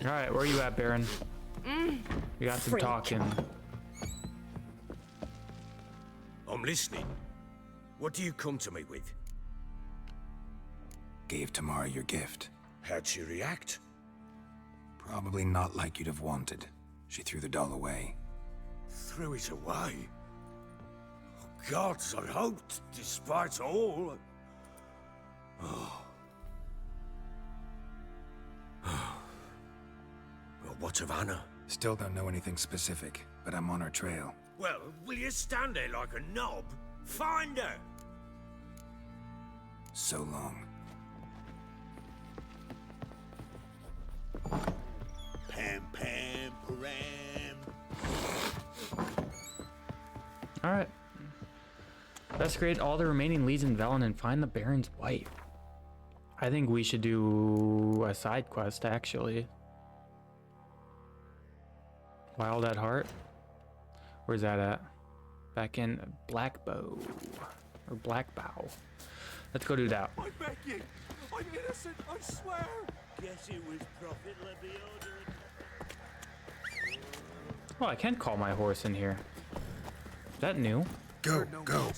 Alright, where are you at, Baron? We got some Freak. talking. I'm listening. What do you come to me with? Gave Tamara your gift. How'd she react? Probably not like you'd have wanted. She threw the doll away. Threw it away? Oh, gods, I hoped, despite all. Oh. Well, what of Anna? Still don't know anything specific, but I'm on her trail. Well, will you stand there like a knob? Find her! So long. Pam, pam, param. Alright. Investigate all the remaining leads in Velen and find the Baron's wife. I think we should do a side quest, actually. Wild at Heart? Where's that at? Back in Black Bow. Or Black Bow. Let's go do that. I beg you! I'm innocent, I swear! Guess it was Prophet Lebioda. Oh, I can call my horse in here. Is that new? Go, go.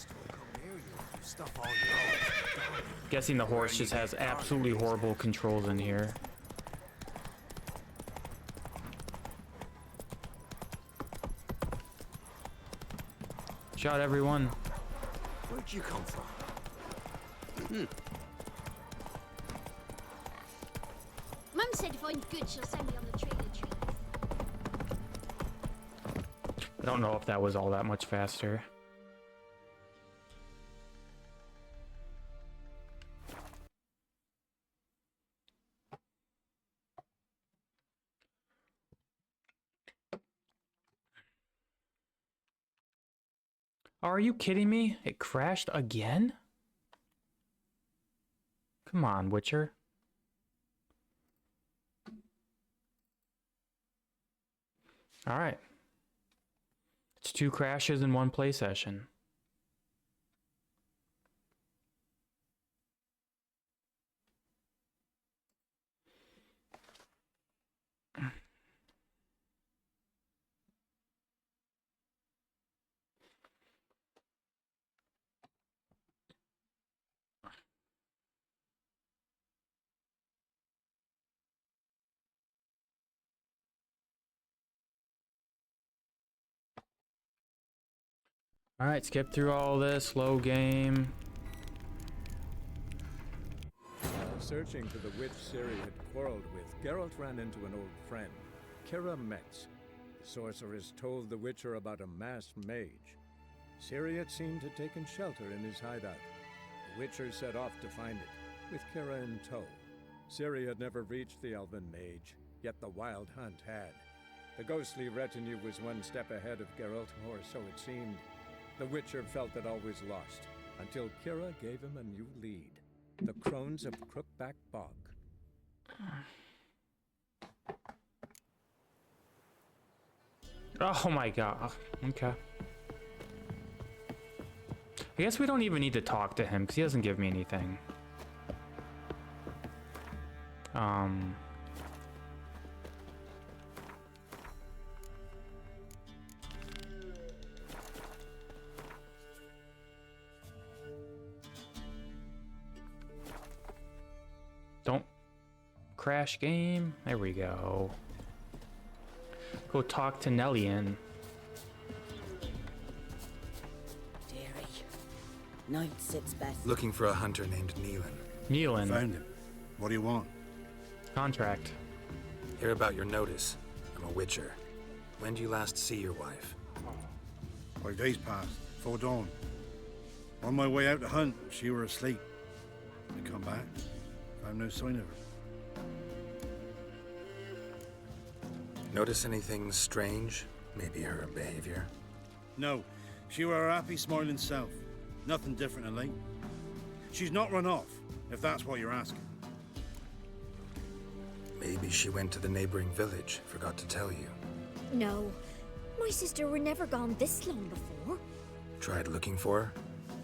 Guessing the horse just has absolutely horrible controls in here. Shot everyone. Where'd you come from? Mum said if I'm good, she'll send me on the trader tree. I don't know if that was all that much faster. Are you kidding me? It crashed again? Come on, Witcher. Alright. It's 2 crashes in 1 play session. Alright, skip through all this, low game. While searching for the witch Ciri had quarreled with, Geralt ran into an old friend, Kira Metz. The sorceress told the Witcher about a masked mage. Ciri had seemed to have taken shelter in his hideout. The Witcher set off to find it, with Kira in tow. Ciri had never reached the elven mage, yet the wild hunt had. The ghostly retinue was 1 step ahead of Geralt, or so it seemed. The Witcher felt it always lost, until Kira gave him a new lead. The Crones of Crookback Bog. Oh my god. Okay. I guess we don't even need to talk to him, because he doesn't give me anything. Don't crash game. There we go. Go talk to Nellian. Dearie. Night sits best. Looking for a hunter named Neelan. Neelan. Found him. What do you want? Contract. Hear about your notice. I'm a Witcher. When do you last see your wife? 5 days passed, before dawn. On my way out to hunt, she were asleep. I come back, found no sign of her. Notice anything strange? Maybe her behavior? No, she were her happy, smiling self. Nothing different than late. She's not run off, if that's what you're asking. Maybe she went to the neighboring village, forgot to tell you. No. My sister were never gone this long before. Tried looking for her?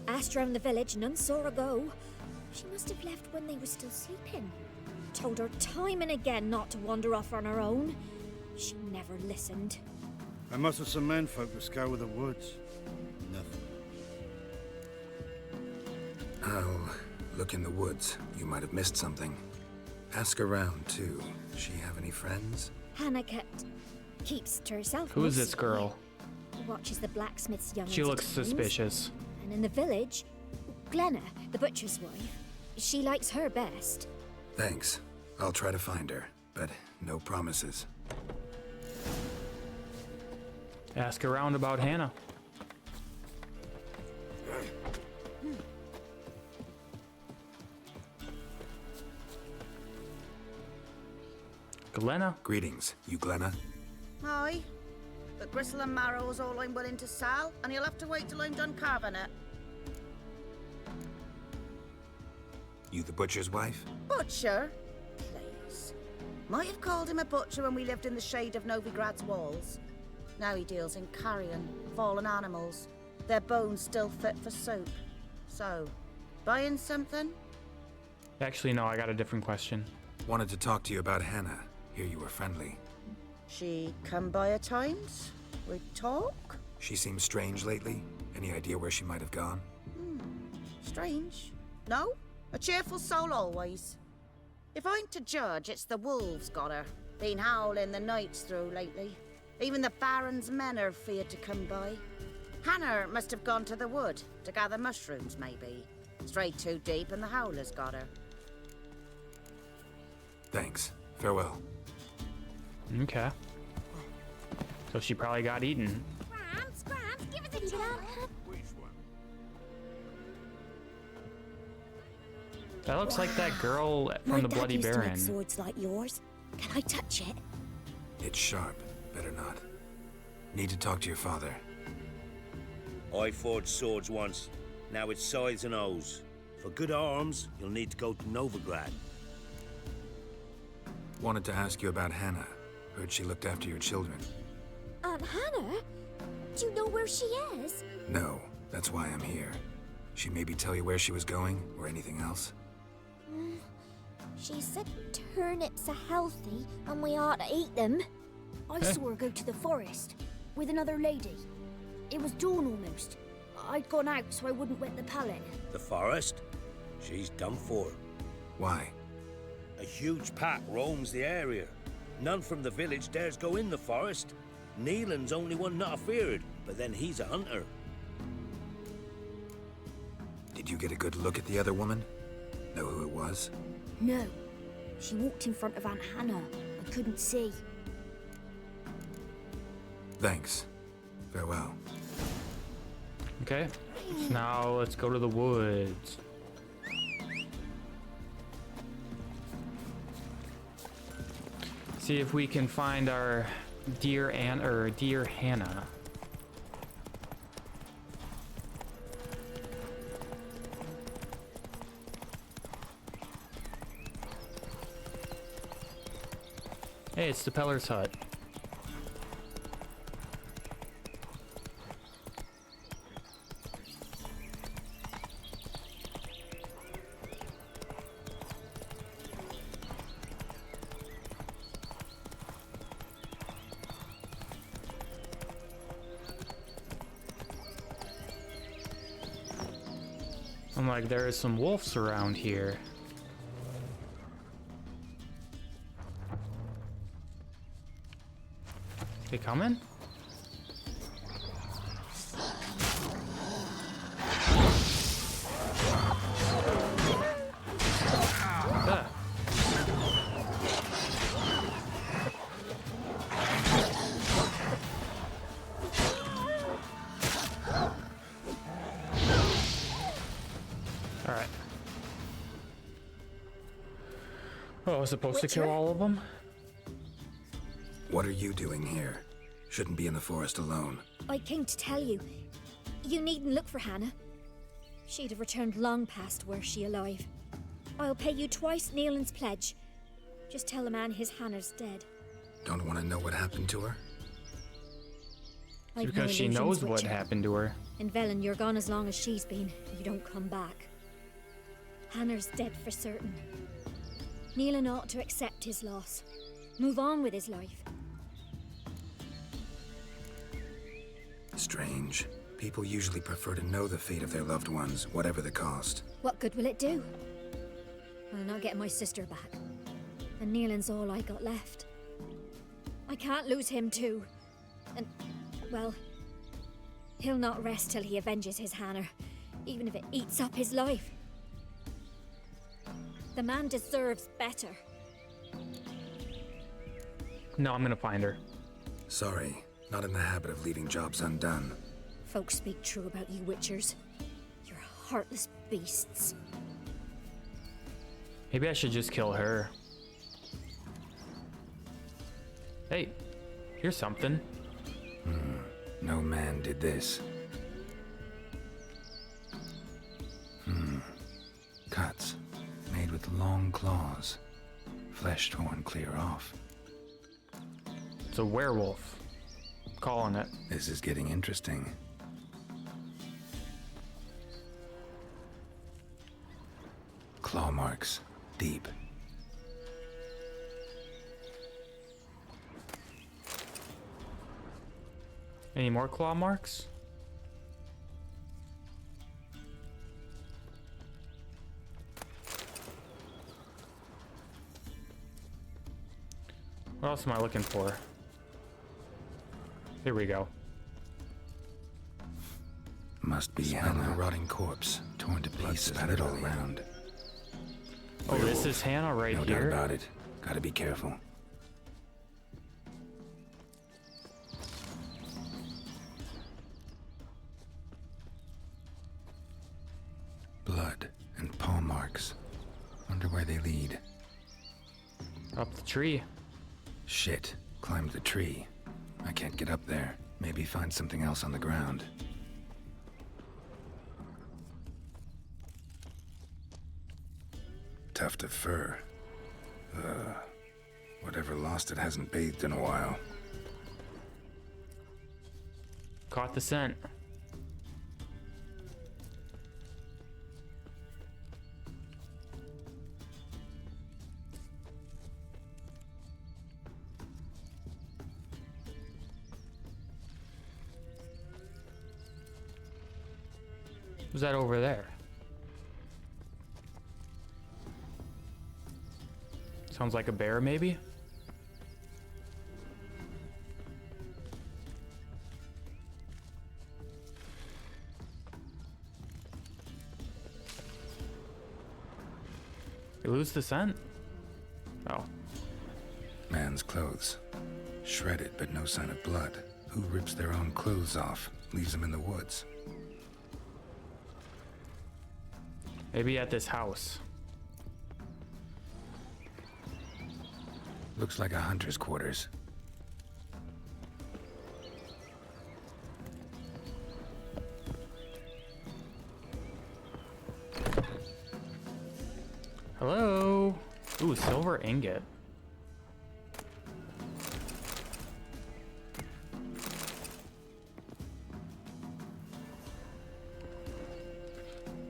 Asked round the village, none saw her go. She must have left when they were still sleeping. Told her time and again not to wander off on her own. She never listened. I must have some menfolk to scour the woods. Nothing. I'll look in the woods. You might have missed something. Ask around, too. She have any friends? Hannah keeps to herself. Who is this girl? Watches the blacksmith's young. She looks suspicious. And in the village, Glenna, the butcher's wife, she likes her best. Thanks. I'll try to find her, but no promises. Ask around about Hannah. Glenna. Greetings, you Glenna. Aye. But gristle and marrow's all I'm willing to sell, and you'll have to wait till I'm done carving it. You the butcher's wife? Butcher? Please. Might have called him a butcher when we lived in the shade of Novigrad's walls. Now he deals in carrion, fallen animals. Their bones still fit for soup. So, buying something? Actually, no, I got a different question. Wanted to talk to you about Hannah. Hear you were friendly. She come by at times? We talk? She seems strange lately. Any idea where she might have gone? Strange. No? A cheerful soul always. If I'm to judge, it's the wolves got her. Been howling the nights through lately. Even the Baron's men are feared to come by. Hannah must have gone to the wood to gather mushrooms, maybe. Strayed too deep and the howlers got her. Thanks. Farewell. Okay. So she probably got eaten. Gramps, give us a tap. That looks like that girl from the Bloody Baron. My dad used to make swords like yours. Can I touch it? It's sharp. Better not. Need to talk to your father. I forged swords once. Now it's scythes and hoes. For good arms, you'll need to go to Novigrad. Wanted to ask you about Hannah. Heard she looked after your children. Aunt Hannah? Do you know where she is? No, that's why I'm here. She maybe tell you where she was going, or anything else? She said turnips are healthy and we ought to eat them. I saw her go to the forest with another lady. It was dawn almost. I'd gone out so I wouldn't wet the pallet. The forest? She's done for. Why? A huge pack roams the area. None from the village dares go in the forest. Neelan's only one not afeared, but then he's a hunter. Did you get a good look at the other woman? Know who it was? No. She walked in front of Aunt Hannah. I couldn't see. Thanks. Farewell. Okay. Now let's go to the woods. See if we can find our dear Anne or dear Hannah. Hey, it's the Peller's hut. I'm like, there is some wolves around here. They coming? Ah. All right. Oh, I was supposed to kill all of them? What are you doing here? Shouldn't be in the forest alone. I came to tell you. You needn't look for Hannah. She'd have returned long past were she alive. I'll pay you twice Neelan's pledge. Just tell the man his Hannah's dead. Don't want to know what happened to her? I've Because no she illusions, knows what Witcher. happened to her. In Velen, you're gone as long as she's been. You don't come back. Hannah's dead for certain. Neelan ought to accept his loss. Move on with his life. Strange. People usually prefer to know the fate of their loved ones, whatever the cost. What good will it do? I'm not getting my sister back. And Neelan's all I got left. I can't lose him too. And, well, he'll not rest till he avenges his Hannah, even if it eats up his life. The man deserves better. No, I'm gonna find her. Sorry, not in the habit of leaving jobs undone. Folks speak true about you Witchers. You're heartless beasts. Maybe I should just kill her. Hey, here's something. No man did this. Cuts. Made with long claws. Flesh torn clear off. It's a werewolf. I'm calling it. This is getting interesting. Claw marks. Deep. Any more claw marks? What else am I looking for? Here we go. Must be Hannah. A rotting corpse, torn to pieces, spattered all around. Oh, this is Hannah right no here. doubt about it. Gotta be careful. Blood and paw marks. Wonder where they lead. Up the tree. Shit. Climbed the tree. I can't get up there. Maybe find something else on the ground. tuft of fur. Whatever lost it hasn't bathed in a while. Caught the scent. Who's that over there? Sounds like a bear, maybe? You lose the scent? Oh. Man's clothes. Shredded, but no sign of blood. Who rips their own clothes off, leaves them in the woods? Maybe at this house. Looks like a hunter's quarters. Hello? Ooh, silver ingot.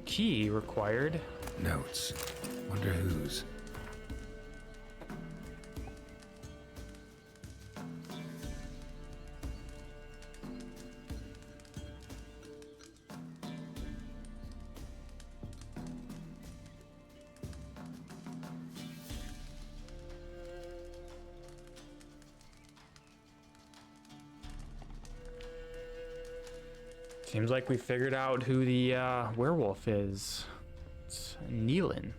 Key required. Notes. Wonder whose. Seems like we figured out who the werewolf is. It's Nealon.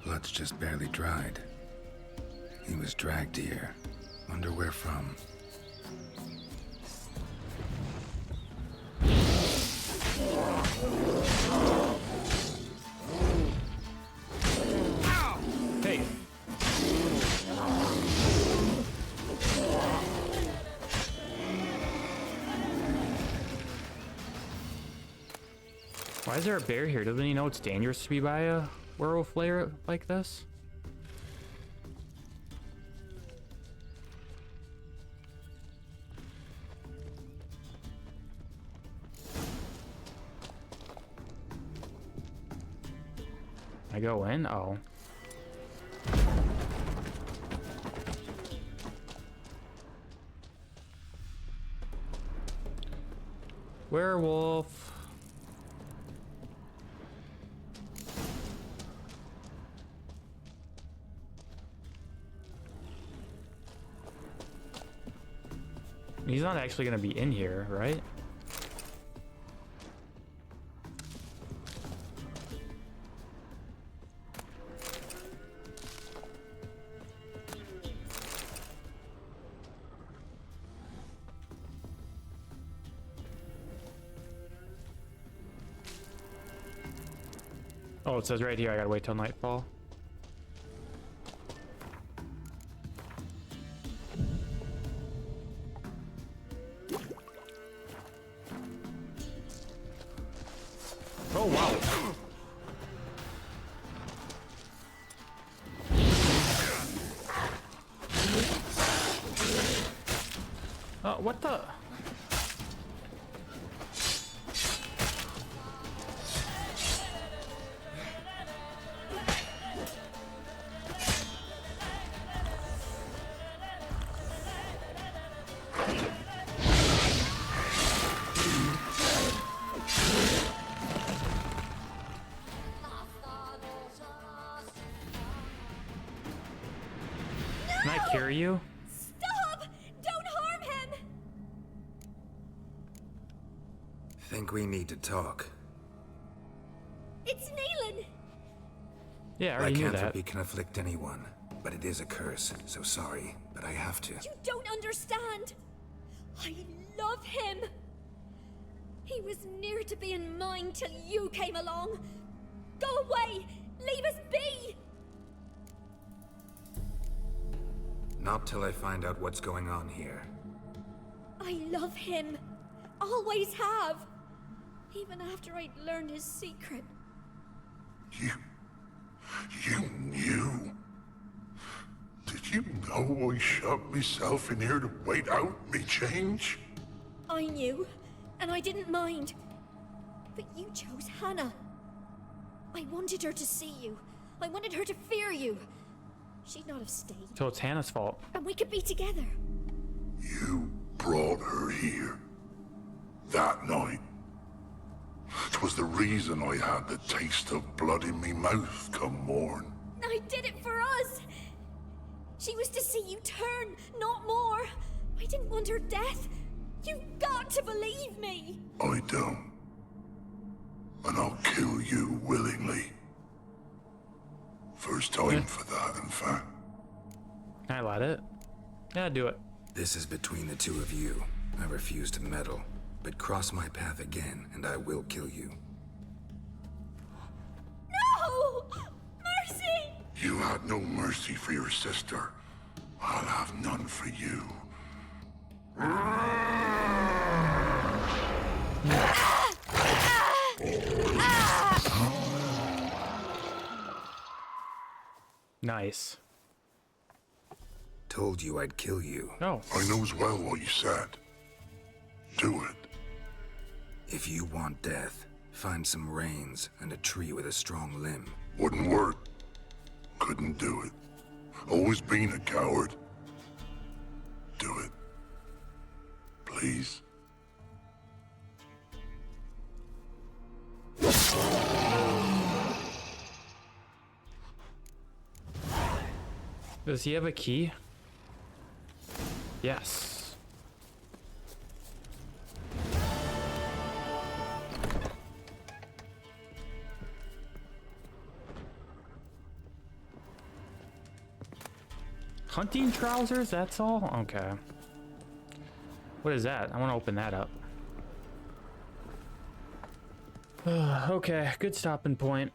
Blood's just barely dried. He was dragged here. Wonder where from. Hey. Why is there a bear here? Doesn't he know it's dangerous to be by a werewolf lair like this? I go in? Oh. Werewolf. He's not actually gonna be in here, right? Oh, it says right here I gotta wait till nightfall. Oh, wow. What the? Can I cure you? Stop! Don't harm him! Think we need to talk. It's Nealon! Yeah, I already knew that. Lycanthropy can afflict anyone, but it is a curse, so sorry, but I have to. You don't understand! I love him! He was near to being mine till you came along. Go away! Leave us be! Not till I find out what's going on here. I love him. Always have. Even after I'd learned his secret. You knew? Did you know I shut myself in here to wait out me change? I knew, and I didn't mind. But you chose Hannah. I wanted her to see you. I wanted her to fear you. She'd not have stayed. So it's Hannah's fault. And we could be together. You brought her here. That night. 'Twas the reason I had the taste of blood in me mouth come morn. I did it for us. She was to see you turn, not more. I didn't want her death. You've got to believe me. I don't. And I'll kill you willingly. First time for that, in fact. Can I let it? Yeah, do it. This is between the two of you. I refuse to meddle, but cross my path again, and I will kill you. No! Mercy! You had no mercy for your sister. I'll have none for you. Nice. Told you I'd kill you. Oh. I knows well what you said. Do it. If you want death, find some reins and a tree with a strong limb. Wouldn't work. Couldn't do it. Always been a coward. Do it. Please. Does he have a key? Yes. Hunting trousers, that's all? Okay. What is that? I want to open that up. Okay, good stopping point.